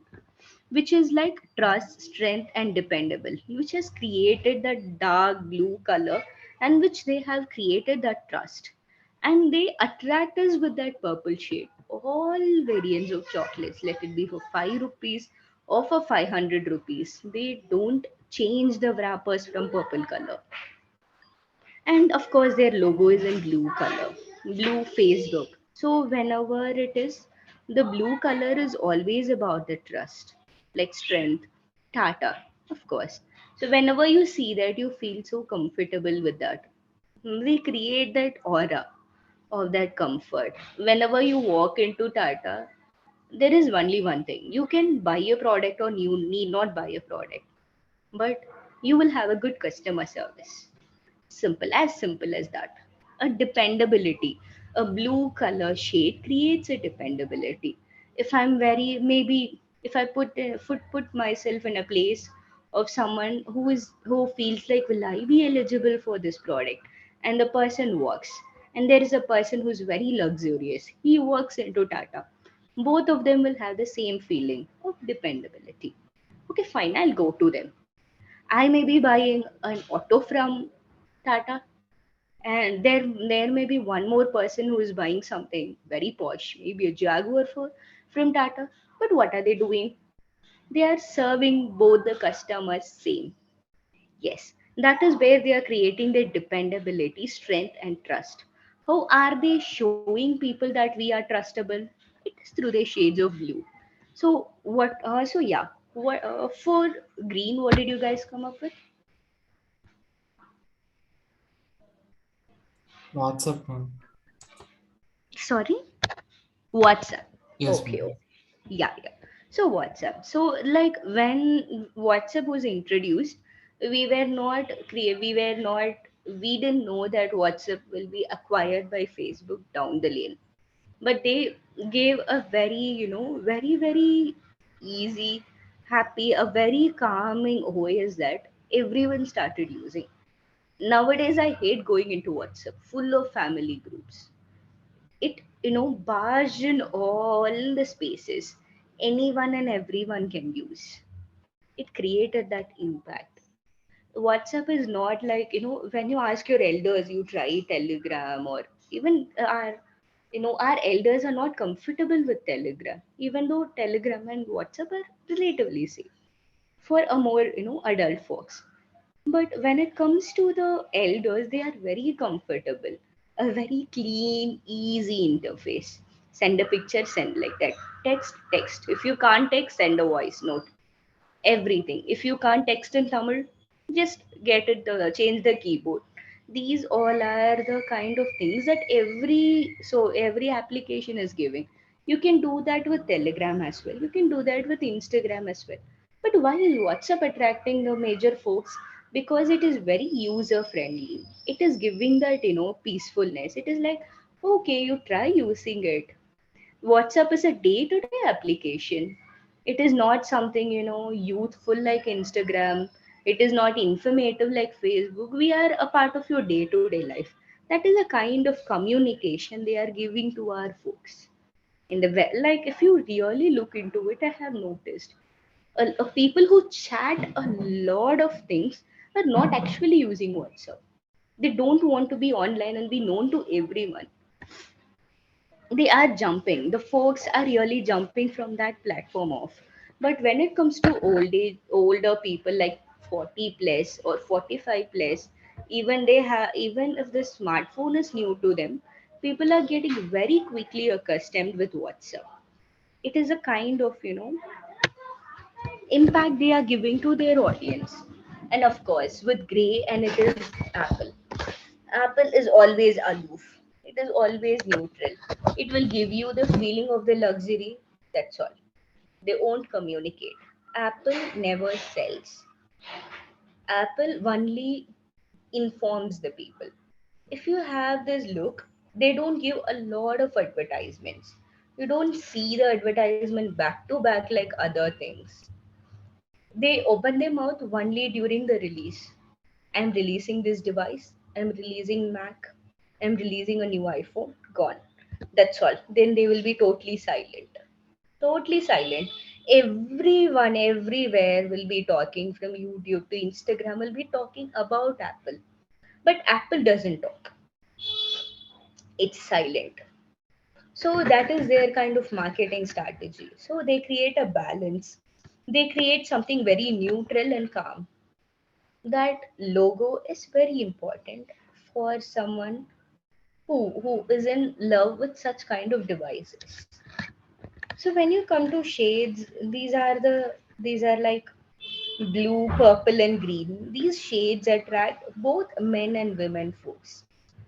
which is like trust, strength, and dependable, which has created that dark blue color and which they have created that trust. And they attract us with that purple shade. All variants of chocolates, let it be for 5 rupees or for 500 rupees, they don't change the wrappers from purple color. And of course their logo is in blue color, blue Facebook. So whenever it is, the blue color is always about the trust, like strength, Tata, of course. So whenever you see that, you feel so comfortable with that. They create that aura of that comfort. Whenever you walk into Tata, there is only one thing: you can buy a product or you need not buy a product, but you will have a good customer service. Simple as that. A dependability. A blue color shade creates a dependability. If I'm very, maybe if I put myself in a place of someone who feels like, will I be eligible for this product? And the person works. And there is a person who's very luxurious. He works into Tata. Both of them will have the same feeling of dependability. Okay, fine, I'll go to them. I may be buying an auto from Tata, and there may be one more person who is buying something very posh, maybe a Jaguar from Tata. But what are they doing? They are serving both the customers same. Yes, that is where they are creating their dependability, strength, and trust. How are they showing people that we are trustable? It is through their shades of blue. So what? So yeah, what for green? What did you guys come up with? WhatsApp, ma'am. Sorry, WhatsApp. Yes, Okay, ma'am. okay. Yeah, yeah. So WhatsApp. So like when WhatsApp was introduced, we were not create. We didn't know that WhatsApp will be acquired by Facebook down the lane. But they gave a very, very easy, happy, a very calming OS that everyone started using. Nowadays, I hate going into WhatsApp, full of family groups. It barged in all the spaces. Anyone and everyone can use. It created that impact. WhatsApp is not like, when you ask your elders, you try Telegram or Even our elders are not comfortable with Telegram, even though Telegram and WhatsApp are relatively safe for a more adult folks. But when it comes to the elders, they are very comfortable. A very clean, easy interface. Send a picture, send like that. Text, text. If you can't text, send a voice note. Everything. If you can't text in Tamil, just get it, change the keyboard. These all are the kind of things that every application is giving. You can do that with Telegram as well. You can do that with Instagram as well. But why is WhatsApp attracting the major folks? Because it is very user friendly. It is giving that peacefulness. It is like, okay, you try using it. WhatsApp is a day to day application. It is not something, youthful like Instagram. It is not informative like Facebook. We are a part of your day to day life. That is a kind of communication they are giving to our folks. Like, if you really look into it, I have noticed people who chat a lot of things are not actually using WhatsApp. They don't want to be online and be known to everyone. They are jumping. The folks are really jumping from that platform off. But when it comes to older people like 40 plus or 45 plus, even if the smartphone is new to them, people are getting very quickly accustomed with WhatsApp. It is a kind of impact they are giving to their audience. And of course, with Gray, and it is Apple. Apple is always aloof. It is always neutral. It will give you the feeling of the luxury. That's all. They won't communicate. Apple never sells. Apple only informs the people. If you have this look, they don't give a lot of advertisements. You don't see the advertisement back to back like other things. They open their mouth only during the release. I'm releasing this device, I'm releasing Mac, I'm releasing a new iPhone, gone. That's all. Then they will be totally silent. Totally silent. Everyone, everywhere will be talking, from YouTube to Instagram, will be talking about Apple. But Apple doesn't talk, it's silent. So that is their kind of marketing strategy. So they create a balance. They create something very neutral and calm. That logo is very important for someone who is in love with such kind of devices. So when you come to shades, these are like blue, purple, and green. These shades attract both men and women folks.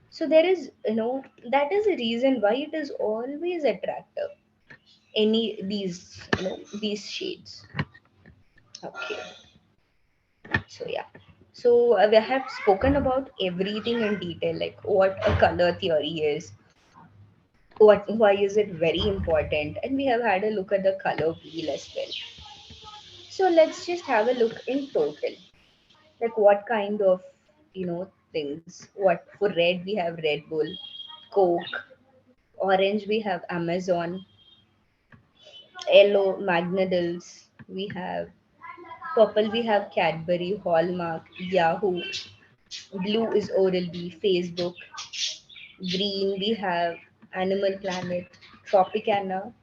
So there is, that is the reason why it is always attractive. Any these shades. Okay. So yeah. So we have spoken about everything in detail, like what a color theory is, why is it very important, and we have had a look at the color wheel as well. So let's just have a look in total, like what kind of things. What for red we have Red Bull, Coke. Orange we have Amazon. Yellow Magnadils we have. Purple we have Cadbury, Hallmark, Yahoo. Blue is Oral B, Facebook. Green we have Animal Planet, Tropicana.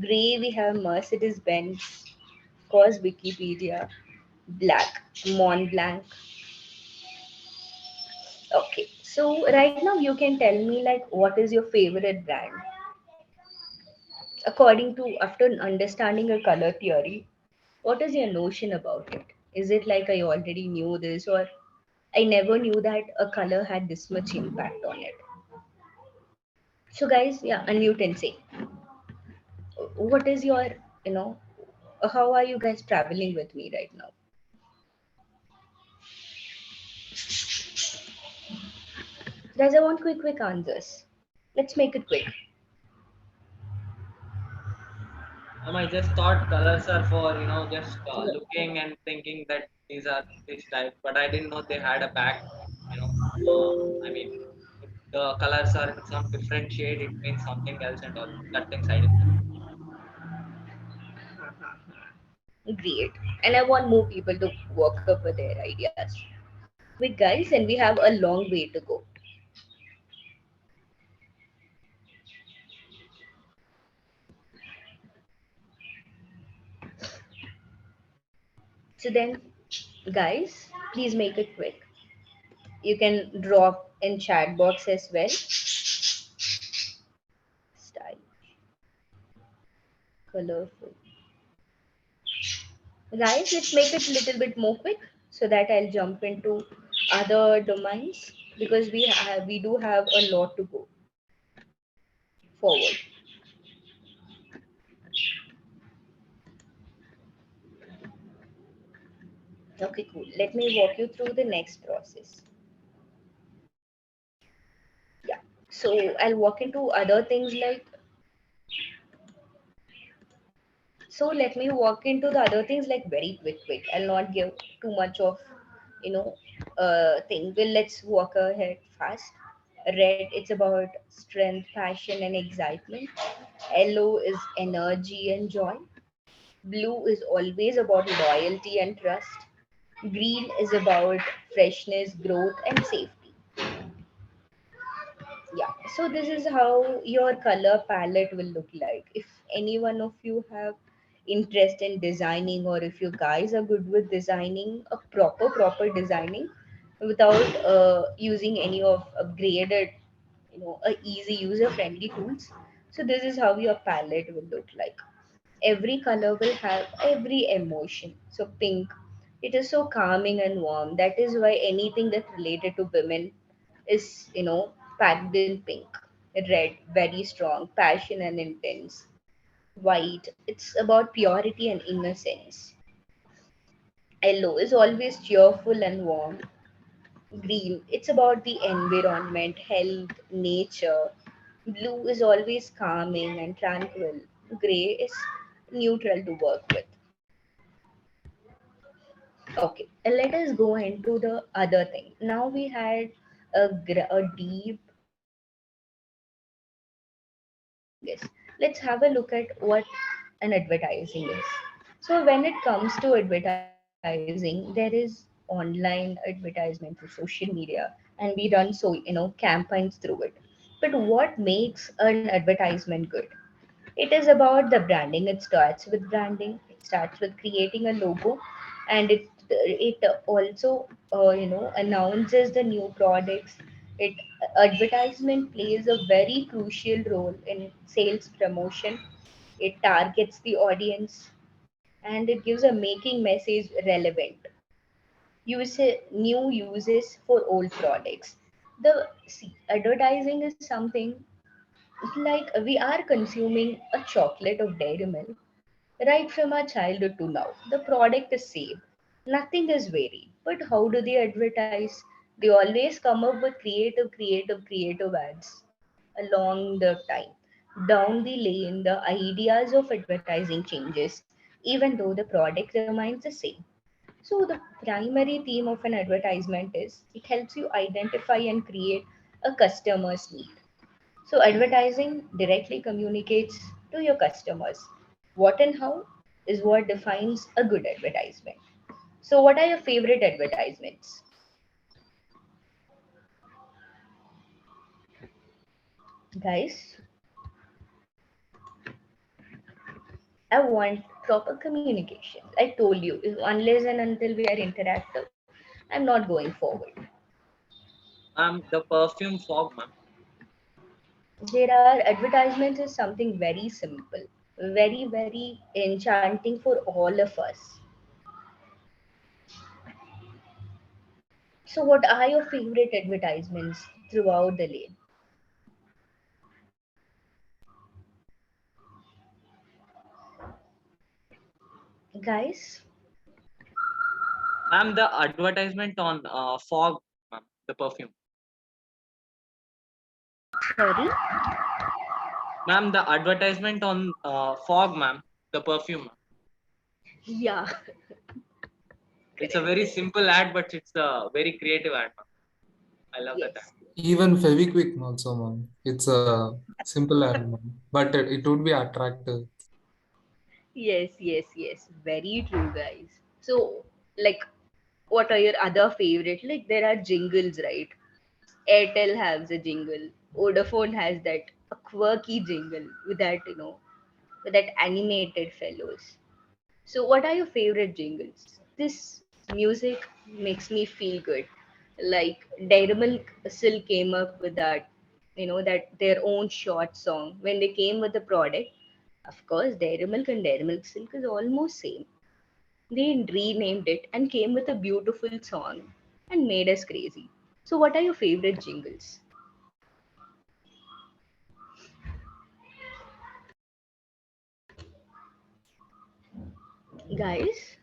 Gray we have Mercedes Benz, of course Wikipedia. Black, Mont Blanc. Okay, so right now you can tell me like what is your favorite brand according to, after understanding a color theory. What is your notion about it? Is it like I already knew this, or I never knew that a color had this much impact on it? So guys, yeah, unmute and say what is your, you know how are you guys traveling with me right now? Guys, I want quick answers. Let's make it quick. I just thought colors are for just looking and thinking that these are this type, but I didn't know they had a back. You know, I mean, if the colors are in some different shade, it means something else and all. That things I didn't know. Great. And I want more people to work up with their ideas. Quick, guys, and we have a long way to go. So then, guys, please make it quick. You can drop in chat box as well. Style, colorful. Guys, let's make it a little bit more quick so that I'll jump into other domains because we do have a lot to go forward. Okay, cool. Let me walk you through the next process. Yeah. So I'll walk into other things like, so let me walk into the other things like very quick. I'll not give too much of, you know, thing. Well, let's walk ahead fast. Red, it's about strength, passion, and excitement. Yellow is energy and joy. Blue is always about loyalty and trust. Green is about freshness, growth, and safety. Yeah, so this is how your color palette will look like. If any one of you have interest in designing, or if you guys are good with designing a proper designing without using any of upgraded, a easy user friendly tools, so this is how your palette will look like. Every color will have every emotion. So pink, it is so calming and warm. That is why anything that related to women is, packed in pink. Red, very strong, passion and intense. White, it's about purity and innocence. Yellow is always cheerful and warm. Green, it's about the environment, health, nature. Blue is always calming and tranquil. Gray is neutral to work with. Okay, let us go into the other thing. Now we had a deep understanding of what advertising is. Let's have a look at what an advertising is. So when it comes to advertising, there is online advertisement through social media, and we run campaigns through it. But what makes an advertisement good? It is about the branding. It starts with branding. It starts with creating a logo, and it also announces the new products. It Advertisement plays a very crucial role in sales promotion. It targets the audience, and it gives a making message relevant. Use new uses for old products. The see, advertising is something like we are consuming a chocolate of dairy milk right from our childhood to now. The product is same, nothing is varied. But how do they advertise? They always come up with creative ads along the time. Down the lane, the ideas of advertising changes, even though the product remains the same. So the primary theme of an advertisement is it helps you identify and create a customer's need. So, advertising directly communicates to your customers. What and how is what defines a good advertisement. So, what are your favorite advertisements? Guys, I want proper communication. I told you, unless and until we are interactive, I'm not going forward. The perfume fog, ma'am. There are advertisements is something very simple, very enchanting for all of us. So, what are your favorite advertisements throughout the lane? Guys, Ma'am, the advertisement on fog, ma'am, the perfume. sorry. Ma'am, the advertisement on fog, ma'am, the perfume. Ma'am. Yeah, It's a correct. very simple ad, but it's a very creative ad, ma'am. I love that ad. Yes, Even Feviquick also, man. It's a simple ad, man. But it would be attractive. yes. Very true, guys. So, like, what are your other favorite? Like, there are jingles, right? Airtel has a jingle. Vodafone has that a quirky jingle with that, with that animated fellows. So, what are your favorite jingles? This music makes me feel good. Like Dairy Milk still came up with that, that their own short song when they came with the product. Of course, Dairy Milk and Dairy Milk Silk is almost same. They renamed it and came with a beautiful song and made us crazy. So, what are your favorite jingles, guys?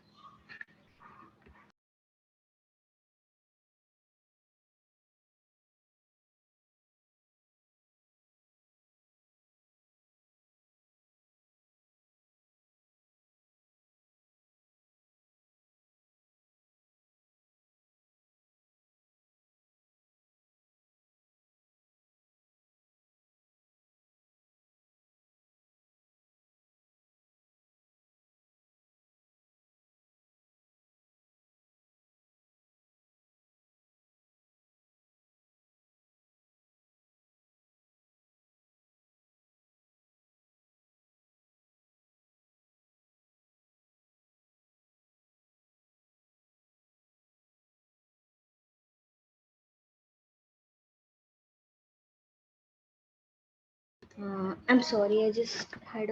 I'm sorry, I just had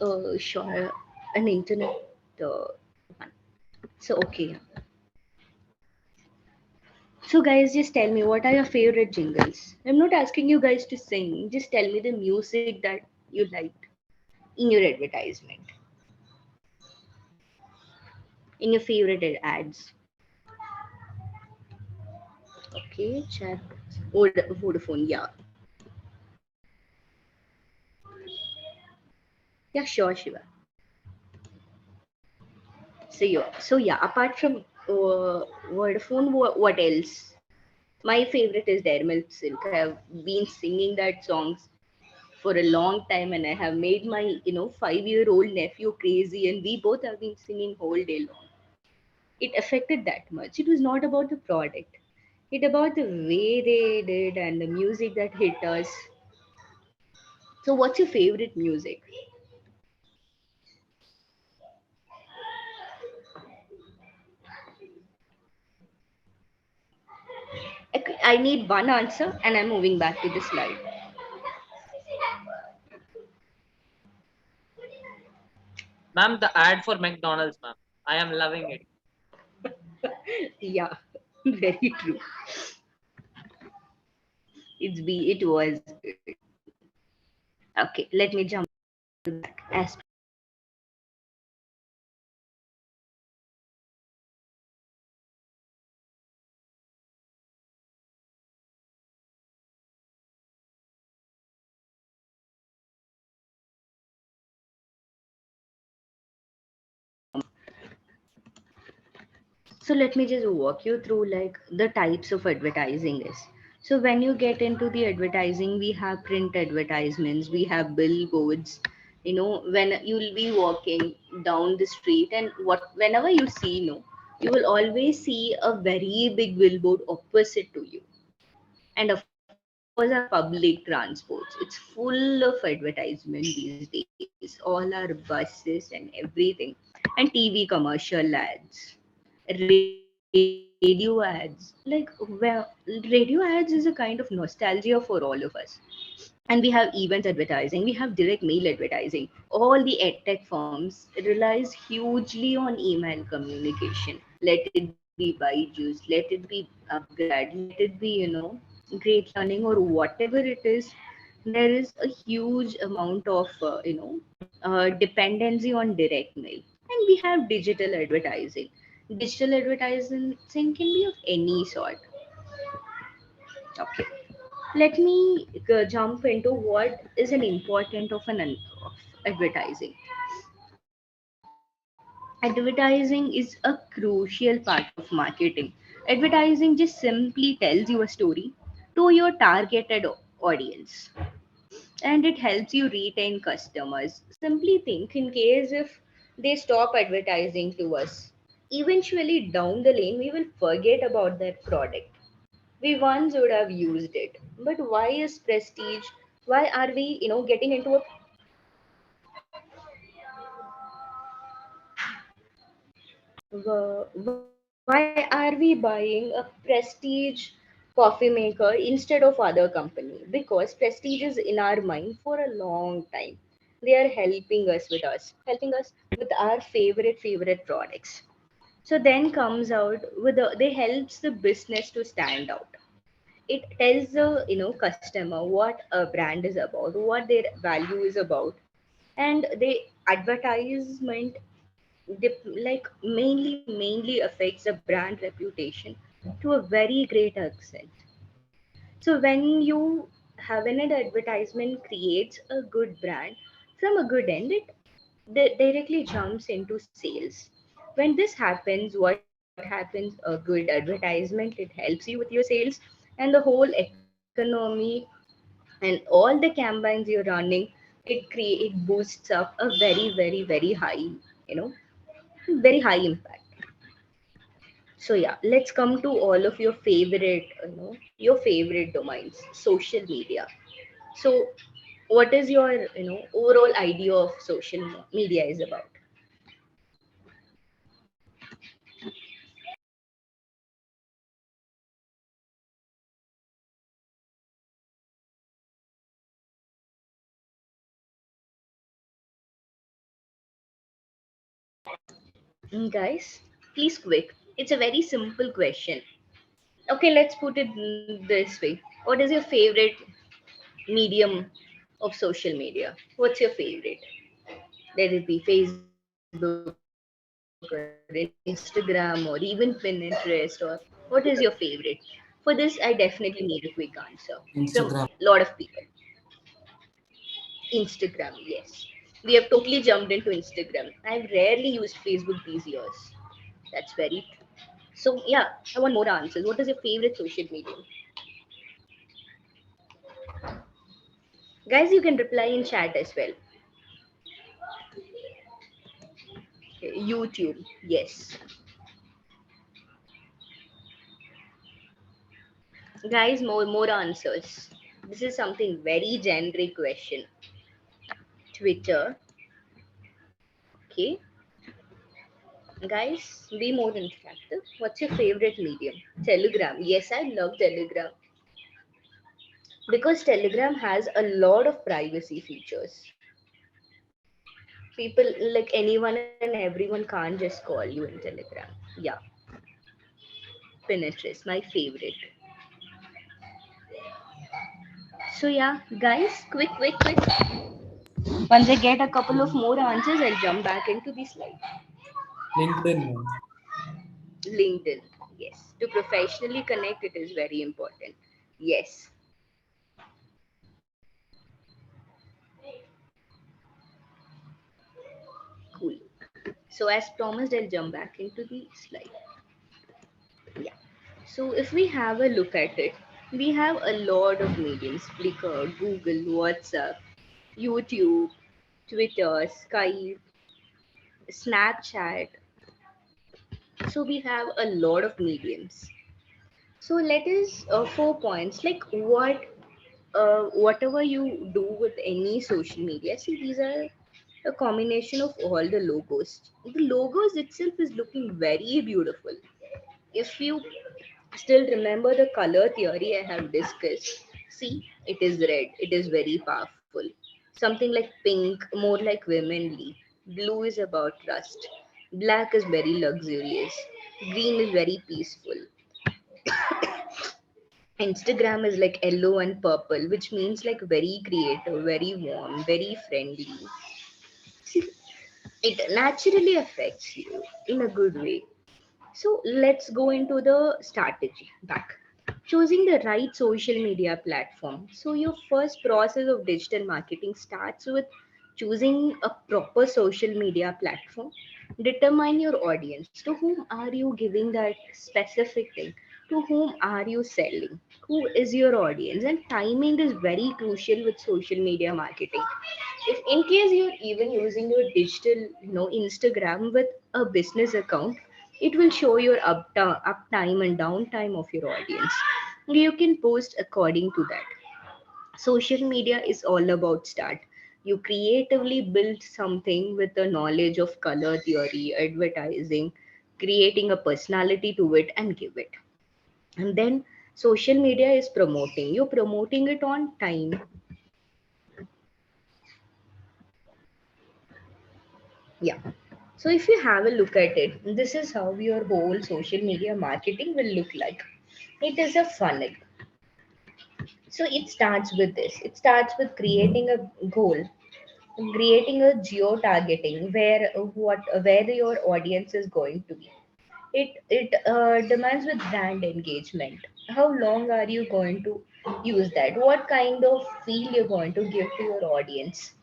a short an internet uh, one. So okay, yeah. So guys, just tell me what are your favorite jingles? I'm not asking you guys to sing. Just tell me the music that you liked in your advertisement, in your favorite ads. Okay, chat. Vodafone, yeah, yeah, sure, Shiva. So yeah, apart from Vodafone, what else? My favorite is Dairy Milk Silk. I have been singing that songs for a long time, and I have made my 5-year-old nephew crazy, and we both have been singing whole day long. It affected that much. It was not about the product. It about the way they did and the music that hit us. So what's your favorite music? I need one answer and I'm moving back to the slide. Ma'am, the ad for McDonald's, ma'am. I am loving it. Yeah, very true. It was good. Okay, let me jump back. As So let me just walk you through like the types of advertising is. So when you get into the advertising, we have print advertisements, we have billboards. When you'll be walking down the street and whenever you see, you will always see a very big billboard opposite to you. And of course, our public transports. It's full of advertisement these days. All our buses and everything, and TV commercial ads, radio ads. Radio ads is a kind of nostalgia for all of us. And we have events advertising, we have direct mail advertising. All the edtech firms relies hugely on email communication. Let it be Byju's, let it be Upgrad, let it be, Great Learning or whatever it is. There is a huge amount of, dependency on direct mail. And we have digital advertising. Digital advertising can be of any sort. Okay, let me jump into what is an important of advertising. Advertising is a crucial part of marketing. Advertising just simply tells you a story to your targeted audience, and it helps you retain customers. Simply think, in case if they stop advertising to us, eventually down the lane we will forget about that product. We once would have used it, but why is prestige? Why are we getting into a why are we buying a prestige coffee maker instead of other company? Because prestige is in our mind for a long time. They are helping us with our favorite products. So then comes out with they helps the business to stand out. It tells the customer what a brand is about, what their value is about, and the advertisement like mainly affects the brand reputation to a very great extent. So when an advertisement creates a good brand from a good end, it directly jumps into sales. When this happens, what happens? A good advertisement, it helps you with your sales, and the whole economy and all the campaigns you're running, it boosts up a very high, you know, very high impact. So yeah, let's come to all of your favorite, your favorite domains, social media. So what is your, overall idea of social media is about? Guys, please quick. It's a very simple question. Okay, let's put it this way. What is your favorite medium of social media? What's your favorite? Let it be Facebook or Instagram or even Pinterest, or what is your favorite? For this, I definitely need a quick answer from a lot of people. Instagram. Instagram, yes. We have totally jumped into Instagram. I've rarely used Facebook these years. That's very true. So yeah, I want more answers. What is your favorite social medium? Guys, you can reply in chat as well. Okay, YouTube, yes. Guys, more answers. This is something very generic question. Twitter, okay. Guys, be more interactive. What's your favorite medium? Telegram. Yes, I love Telegram because Telegram has a lot of privacy features. People like anyone and everyone can't just call you in Telegram. Yeah, Pinterest, my favorite. So yeah, guys, quick. Once I get a couple of more answers, I'll jump back into the slide. LinkedIn, man. LinkedIn, yes. To professionally connect, it is very important. Yes, cool. So as promised, I'll jump back into the slide. Yeah. So if we have a look at it, we have a lot of mediums: Flickr, Google, WhatsApp, YouTube, Twitter, Skype, Snapchat. So we have a lot of mediums. So let us 4 points like whatever you do with any social media. See, these are a combination of all the logos. The logos itself is looking very beautiful. If you still remember the color theory I have discussed, see, it is red, it is very powerful. Something like pink, more like womanly. Blue is about trust. Black is very luxurious. Green is very peaceful. Instagram is like yellow and purple, which means like very creative, very warm, very friendly. See, it naturally affects you in a good way. So let's go into the strategy back. Choosing the right social media platform. So your first process of digital marketing starts with choosing a proper social media platform. Determine your audience. To whom are you giving that specific thing? To whom are you selling? Who is your audience? And timing is very crucial with social media marketing. If in case you're even using your digital, Instagram with a business account, it will show your uptime and downtime of your audience. You can post according to that. Social media is all about start. You creatively build something with the knowledge of color theory, advertising, creating a personality to it and give it. And then social media is promoting. You're promoting it on time. Yeah. So if you have a look at it, this is how your whole social media marketing will look like. It is a funnel. So it starts with this. It starts with creating a goal, creating a geo targeting where your audience is going to be. It demands with brand engagement. How long are you going to use that? What kind of feel you're going to give to your audience?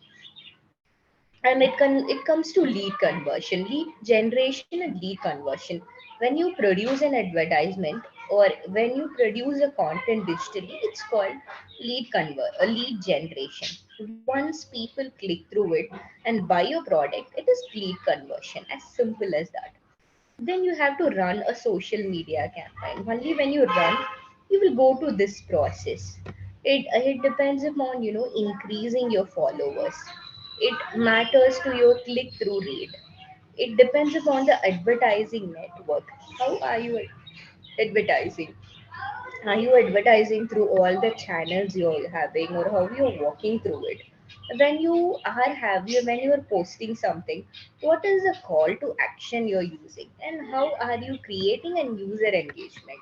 And it comes to lead conversion, lead generation, and lead conversion. When you produce an advertisement or when you produce a content digitally, it's called lead generation. Once people click through it and buy your product, it is lead conversion, as simple as that. Then you have to run a social media campaign. Only when you run, you will go to this process. It depends upon increasing your followers. It matters to your click through rate. It depends upon the advertising network. How are you advertising? Are you advertising through all the channels you're having, or how you're walking through it? When you are posting something, what is the call to action you're using, and how are you creating a user engagement?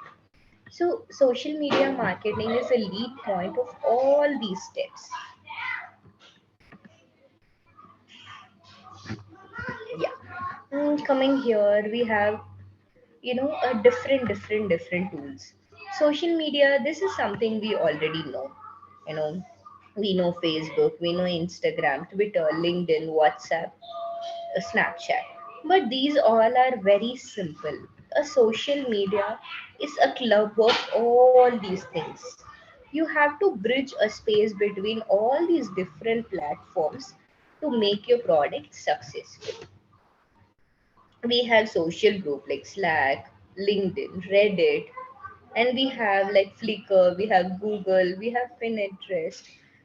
So social media marketing is a lead point of all these steps. Yeah. Coming here, we have a different tools. Social media, this is something we already know. you know we know Facebook, we know Instagram, Twitter, LinkedIn, WhatsApp, Snapchat. But these all are very simple. A social media is a club of all these things. You have to bridge a space between all these different platforms to make your product successful. We have social group like Slack, LinkedIn, Reddit, and we have like Flickr, we have Google, we have Pinterest,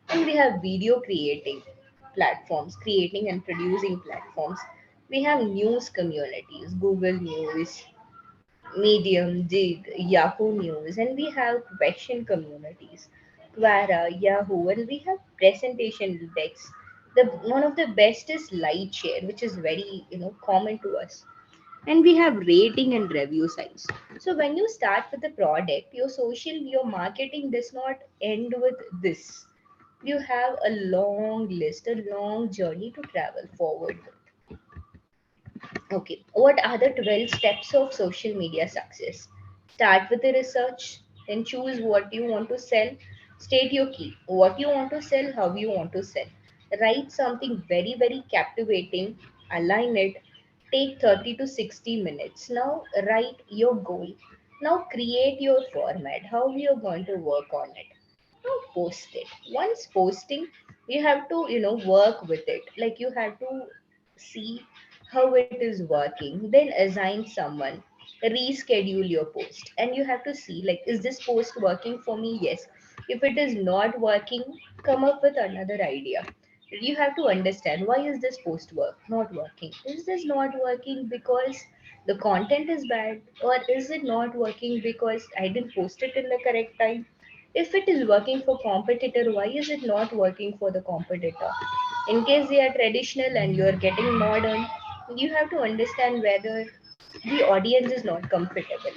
and we have video creating platforms, creating and producing platforms. We have news communities, Google News, Medium, Dig, Yahoo News, and we have question communities, Quora, Yahoo, and we have presentation decks. The one of the best is Lightshare, which is very common to us. And we have rating and review sites. So when you start with the product, your marketing does not end with this. You have a long list, a long journey to travel forward. Okay, what are the 12 steps of social media success? Start with the research, then choose what you want to sell, state your key, what you want to sell, how you want to sell. Write something very captivating, align it, take 30 to 60 minutes. Now, write your goal. Now, create your format, how you're going to work on it. Now, post it. Once posting, you have to, work with it. Like you have to see how it is working, then assign someone, reschedule your post, and you have to see, like, is this post working for me? Yes. If it is not working, come up with another idea. You have to understand, why is this post not working? Is this not working because the content is bad, or is it not working because I didn't post it in the correct time? If it is working for competitor, why is it not working for the competitor? In case they are traditional and you are getting modern, you have to understand whether the audience is not comfortable.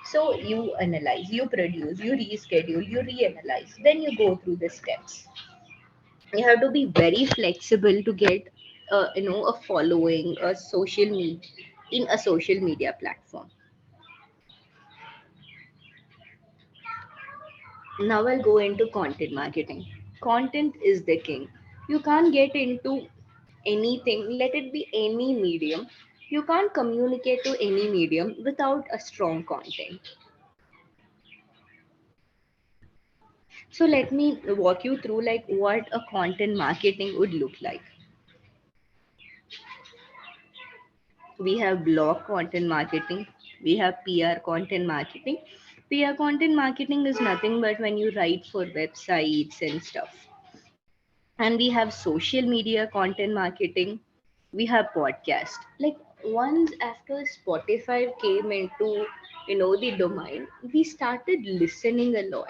So you analyze, you produce, you reschedule, you reanalyze, then you go through the steps. You have to be very flexible to get a following, a social media, in a social media platform. Now I'll go into content marketing. Content is the king. You can't get into anything, let it be any medium. You can't communicate to any medium without a strong content. So let me walk you through like what a content marketing would look like. We have blog content marketing, we have PR content marketing. PR content marketing is nothing but when you write for websites and stuff. And we have social media content marketing, we have podcast. Like once after Spotify came into, the domain, we started listening a lot.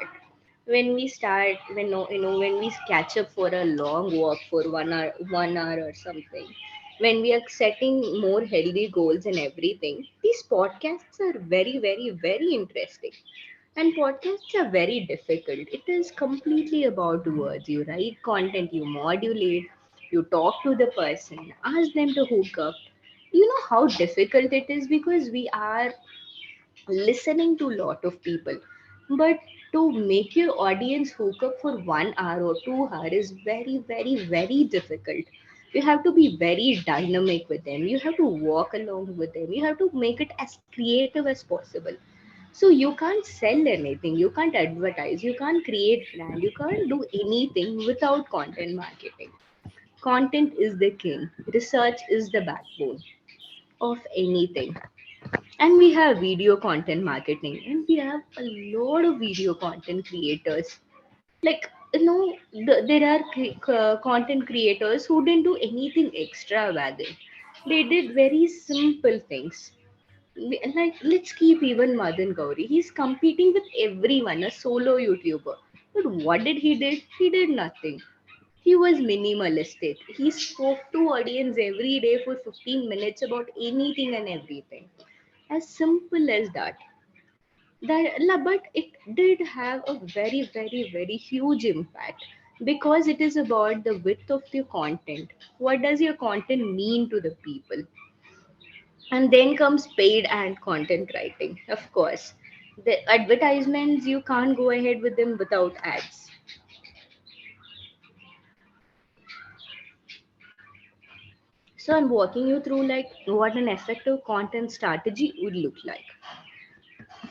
When we start, when we catch up for a long walk for 1 hour or something, when we are setting more healthy goals and everything, these podcasts are very, very, very interesting. And podcasts are very difficult. It is completely about words. You write content, you modulate, you talk to the person, ask them to hook up. You know how difficult it is because we are listening to a lot of people. But to make your audience hook up for 1 hour or 2 hours is very, very, very difficult. You have to be very dynamic with them. You have to walk along with them. You have to make it as creative as possible. So you can't sell anything, you can't advertise, you can't create brand, you can't do anything without content marketing. Content is the king. Research is the backbone of anything. And we have video content marketing, and we have a lot of video content creators. Like, there are content creators who didn't do anything extravagant. They did very simple things. Like, let's keep even Madan Gauri. He's competing with everyone, a solo YouTuber. But what did he did? He did nothing. He was minimalistic. He spoke to audience every day for 15 minutes about anything and everything. As simple as that. But it did have a very, very, very huge impact because it is about the width of your content. What does your content mean to the people? And then comes paid and content writing, of course. The advertisements, you can't go ahead with them without ads. So I'm walking you through like what an effective content strategy would look like.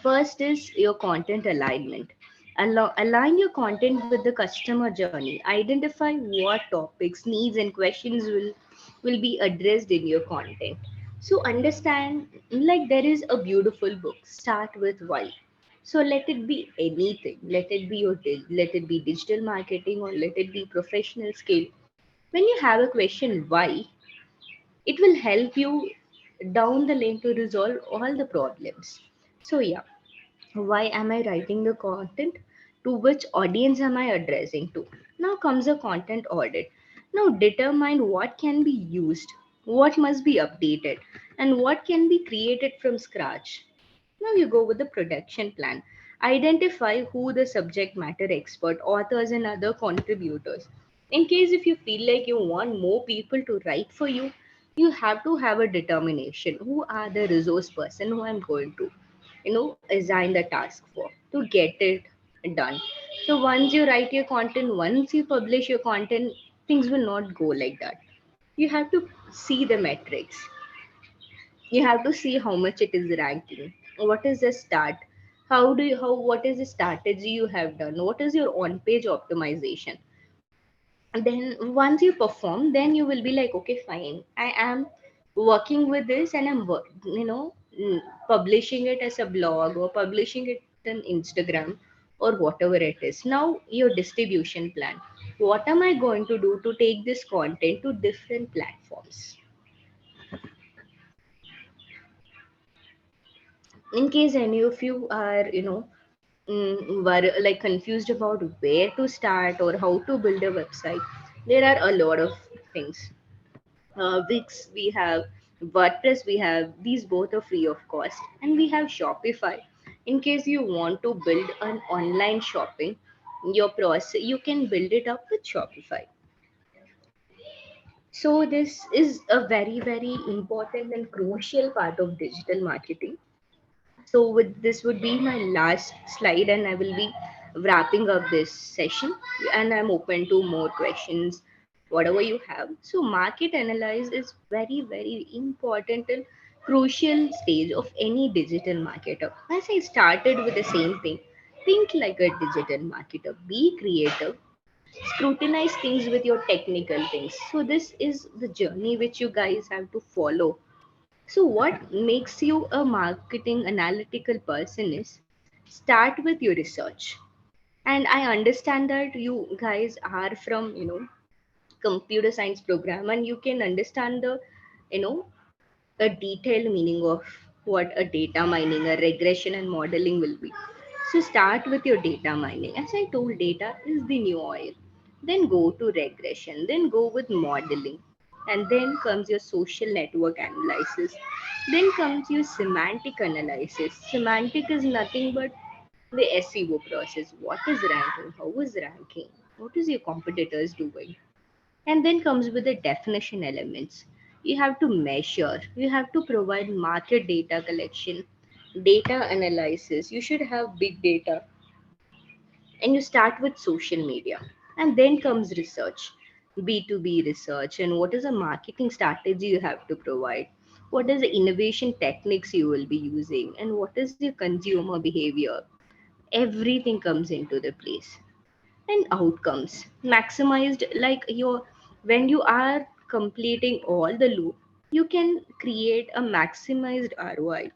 First is your content alignment. Align your content with the customer journey. Identify what topics, needs, and questions will be addressed in your content. So understand, like there is a beautiful book. Start with why. So let it be anything. Let it be digital marketing or let it be professional skill. When you have a question why, it will help you down the lane to resolve all the problems. So yeah, why am I writing the content? To which audience am I addressing to? Now comes a content audit. Now determine what can be used, what must be updated, and what can be created from scratch. Now you go with the production plan. Identify who the subject matter expert, authors, and other contributors. In case if you feel like you want more people to write for you, you have to have a determination. Who are the resource person who I'm going to, assign the task for to get it done. So once you write your content, once you publish your content, things will not go like that. You have to see the metrics. You have to see how much it is ranking. What is the start? How what is the strategy you have done? What is your on page optimization? And then once you perform, then you will be like, okay, fine, I am working with this and I'm publishing it as a blog or publishing it on Instagram or whatever it is. Now your distribution plan. What am I going to do to take this content to different platforms? In case any of you are, were like confused about where to start or how to build a website, there are a lot of things. Wix we have, WordPress we have. These both are free of cost, and we have Shopify. In case you want to build an online shopping, your process, you can build it up with Shopify. So this is a very, very important and crucial part of digital marketing. So with this would be my last slide, and I will be wrapping up this session. And I'm open to more questions, whatever you have. So market analyze is very, very important and crucial stage of any digital marketer. As I started with the same thing, think like a digital marketer. Be creative. Scrutinize things with your technical things. So this is the journey which you guys have to follow. So, what makes you a marketing analytical person is start with your research. And I understand that you guys are from, computer science program and you can understand the, you know, a detailed meaning of what a data mining, a regression, and modeling will be. So start with your data mining. As I told, data is the new oil. Then go to regression. Then go with modeling. And then comes your social network analysis. Then comes your semantic analysis. Semantic is nothing but the SEO process. What is ranking? How is ranking? What is your competitors doing? And then comes with the definition elements. You have to measure, you have to provide market data collection, data analysis, you should have big data, and you start with social media. And then comes research, B2B research, and what is a marketing strategy you have to provide, what is the innovation techniques you will be using, and what is your consumer behavior. Everything comes into the place. And outcomes maximized, like your, when you are completing all the loop, you can create a maximized ROI.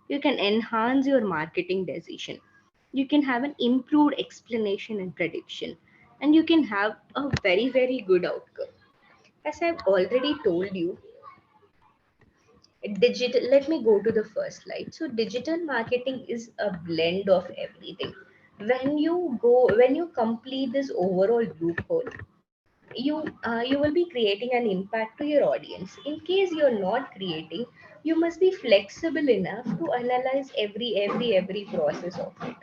You can enhance your marketing decision, you can have an improved explanation and prediction, and you can have a very very good outcome. As I've already told you, digital, let me go to the first slide. So digital marketing is a blend of everything. When you complete this overall loophole, you will be creating an impact to your audience. In case you're not creating, you must be flexible enough to analyze every process of it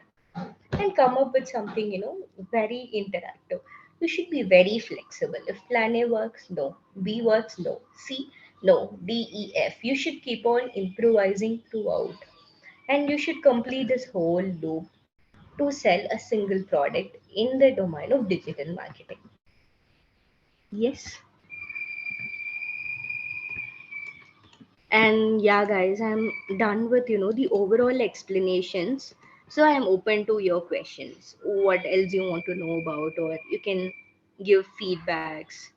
and come up with something, very interactive. You should be very flexible. If plan A works, no. B works, no. C, no. D, E, F, you should keep on improvising throughout, and you should complete this whole loop to sell a single product in the domain of digital marketing. Yes. And yeah, guys, I'm done with, the overall explanations. So I'm open to your questions. What else you want to know about, or you can give feedbacks.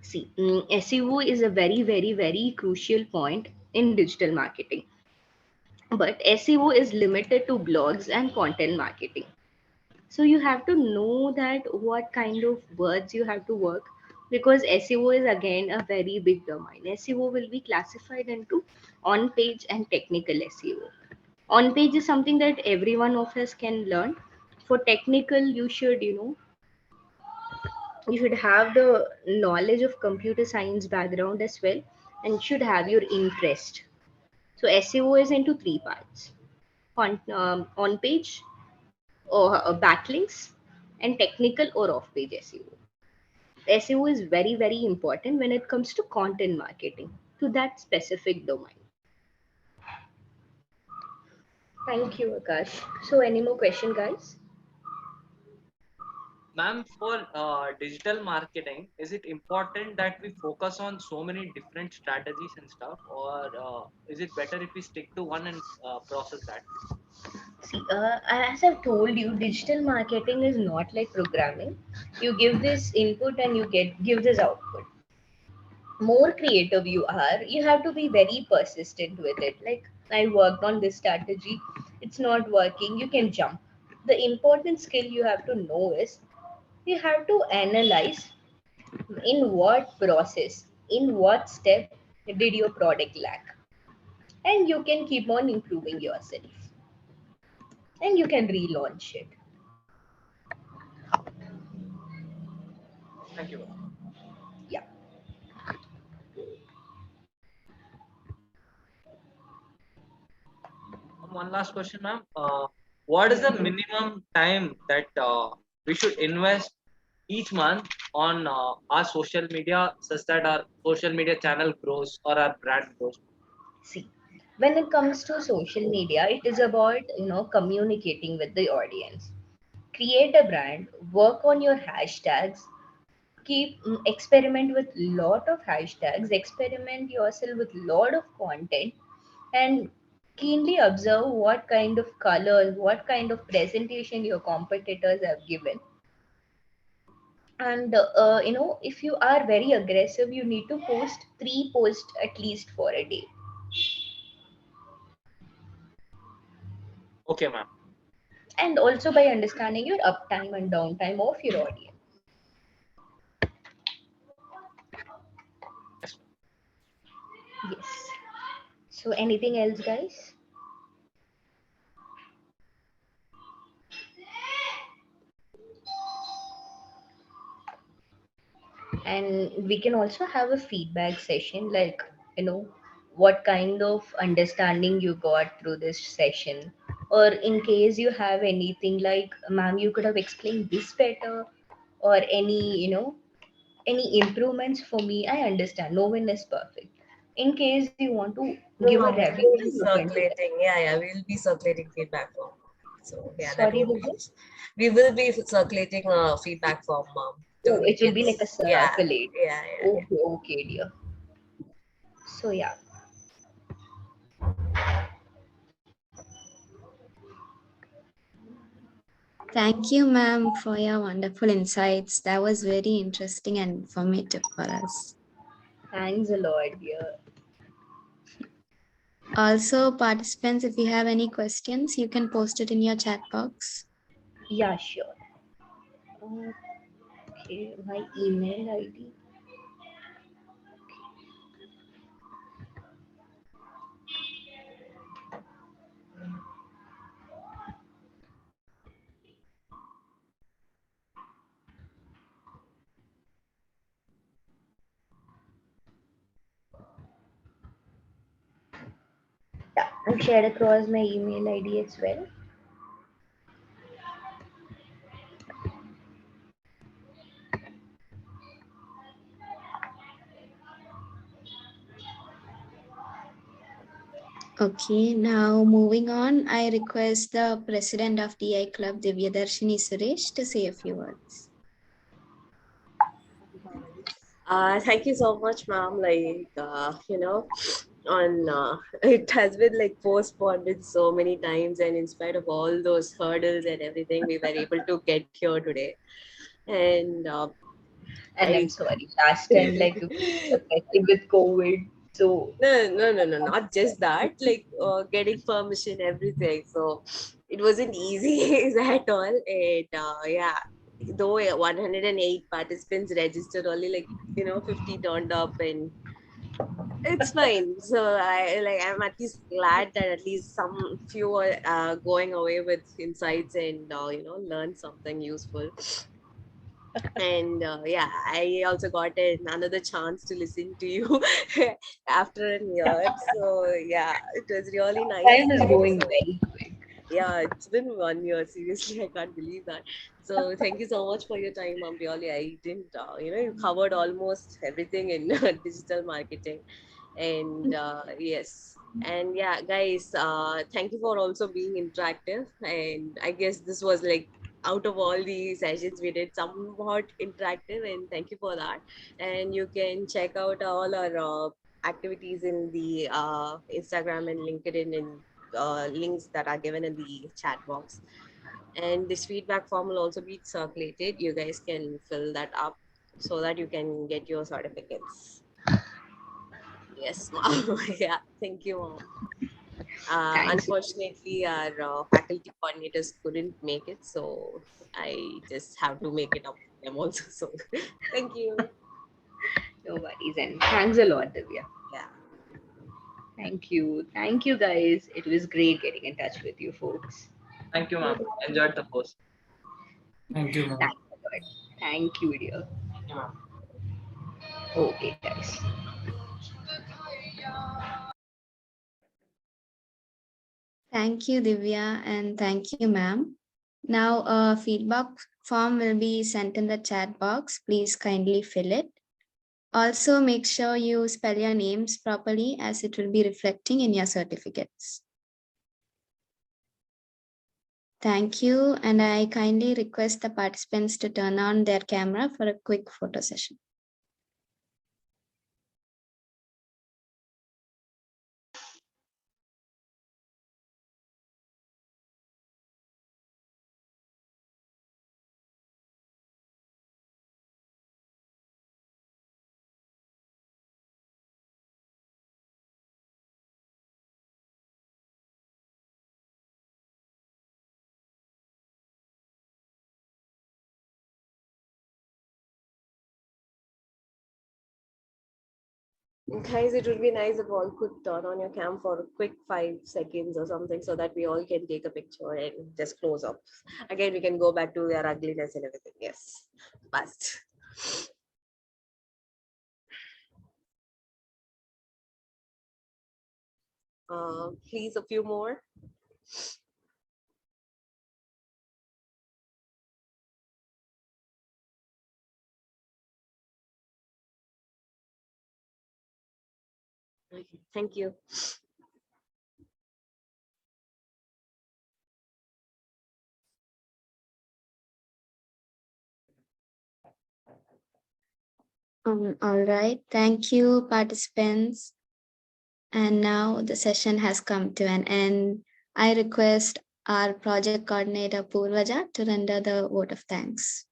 See, SEO is a very, very, very crucial point in digital marketing. But SEO is limited to blogs and content marketing. So you have to know that what kind of words you have to work, because SEO is again a very big domain. SEO will be classified into on page and technical SEO. On page is something that every one of us can learn. For technical, you should have the knowledge of computer science background as well, and should have your interest. So SEO is into three parts: on page, or backlinks, and technical or off page SEO. SEO is very, very important when it comes to content marketing to that specific domain. Thank you, Akash. So, any more question, guys? Ma'am, for digital marketing, is it important that we focus on so many different strategies and stuff, or is it better if we stick to one and process that? See, as I've told you, digital marketing is not like programming. You give this input and you give this output. More creative you are, you have to be very persistent with it. Like, I worked on this strategy, it's not working, you can jump. The important skill you have to know is, you have to analyze in what process, in what step did your product lack, and you can keep on improving yourself, and you can relaunch it. Thank you. Yeah. One last question, ma'am. What is the minimum time that we should invest each month on our social media, such that our social media channel grows or our brand grows? See, when it comes to social media, it is about, communicating with the audience. Create a brand, work on your hashtags, keep experiment with lot of hashtags, experiment yourself with lot of content, and keenly observe what kind of colors, what kind of presentation your competitors have given. And if you are very aggressive, you need to post 3 posts at least for a day. Okay, ma'am. And also by understanding your uptime and downtime of your audience. Yes. So anything else, guys? And we can also have a feedback session, like, you know, what kind of understanding you got through this session, or in case you have anything like, ma'am, you could have explained this better, or any, any improvements for me. I understand no one is perfect. In case you want to give a No, we review, will be you look into that. circulating. Yeah, yeah, we will be circulating feedback form. So yeah, that Sorry, won't be. Divya? We will be circulating a feedback form, to Oh, the it will be like a kids. Yeah, circulate. yeah, yeah, yeah. Okay, okay, dear. So yeah. Thank you, ma'am, for your wonderful insights. That was very interesting and informative for us. Thanks a lot, dear. Also, participants, if you have any questions, you can post it in your chat box. Yeah, sure. Okay, my email ID. Yeah, I've shared across my email ID as well. Okay, now moving on, I request the president of DI Club, Divyadarshini Suresh, to say a few words. Thank you so much, ma'am. On it has been like postponed so many times, and in spite of all those hurdles and everything, we were able to get here today. And And I'm I sorry, last time, like, we were affected with COVID. So, no, not just that, like getting permission, everything. So it wasn't easy at all. And yeah, though 108 participants registered, only like 50 turned up, and it's fine. So I'm at least glad that at least some few are going away with insights and learn something useful. And yeah, I also got another chance to listen to you after a year. So yeah, it was really nice. time is And going so very quick. yeah, it's been 1 year. Seriously, I can't believe that. So thank you so much for your time, Mom. Really, I didn't, you covered almost everything in digital marketing. And yes, and yeah, guys, thank you for also being interactive. And I guess this was like out of all the sessions we did somewhat interactive, and thank you for that. And you can check out all our activities in the Instagram and LinkedIn, and links that are given in the chat box. And this feedback form will also be circulated. You guys can fill that up so that you can get your certificates. Yes, mom. Yeah, thank you, mom. Thanks. Unfortunately, our faculty coordinators couldn't make it, so I just have to make it up for them also. So, thank you. No worries. And thanks a lot, Divya. Yeah. Thank you. Thank you, guys. It was great getting in touch with you folks. Thank you, ma'am. Enjoyed the post. Thank you, ma'am. Thanks a lot. Thank you, dear. Thank you, ma'am. Okay, guys. Thank you, Divya, and thank you, ma'am. Now, a feedback form will be sent in the chat box. Please kindly fill it. Also, make sure you spell your names properly as it will be reflecting in your certificates. Thank you, and I kindly request the participants to turn on their camera for a quick photo session. Guys, it would be nice if all could turn on your cam for a quick 5 seconds or something so that we all can take a picture and just close up. Again, we can go back to their ugliness and everything. Yes. Must. Please, a few more. Okay, thank you. All right. Thank you, participants. And now the session has come to an end. I request our project coordinator Purvaja to render the vote of thanks.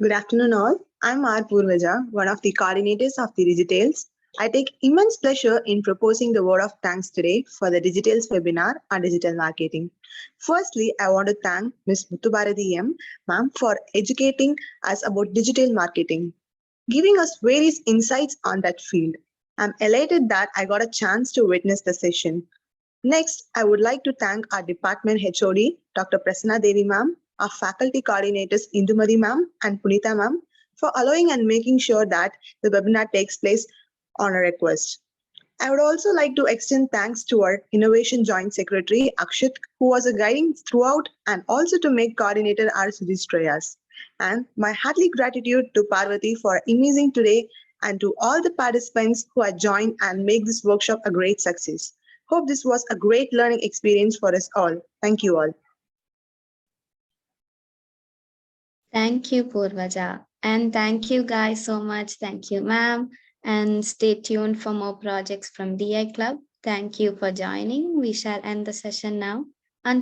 Good afternoon, all. I'm R. Purvaja, one of the coordinators of the Digitales. I take immense pleasure in proposing the word of thanks today for the Digitales webinar on digital marketing. Firstly, I want to thank Ms.Muthu Barath ma'am for educating us about digital marketing, giving us various insights on that field. I'm elated that I got a chance to witness the session. Next, I would like to thank our department HOD, Dr. Prasanna Devi ma'am, our faculty coordinators Indumari ma'am and Punita ma'am for allowing and making sure that the webinar takes place on a request. I would also like to extend thanks to our Innovation Joint Secretary Akshit, who was a guiding throughout, and also to make coordinator our Sudhistrayas. And my heartily gratitude to Parvati for amazing today and to all the participants who had joined and make this workshop a great success. Hope this was a great learning experience for us all. Thank you all. Thank you, Purvaja. And thank you guys so much. Thank you, ma'am. And stay tuned for more projects from DI Club. Thank you for joining. We shall end the session now.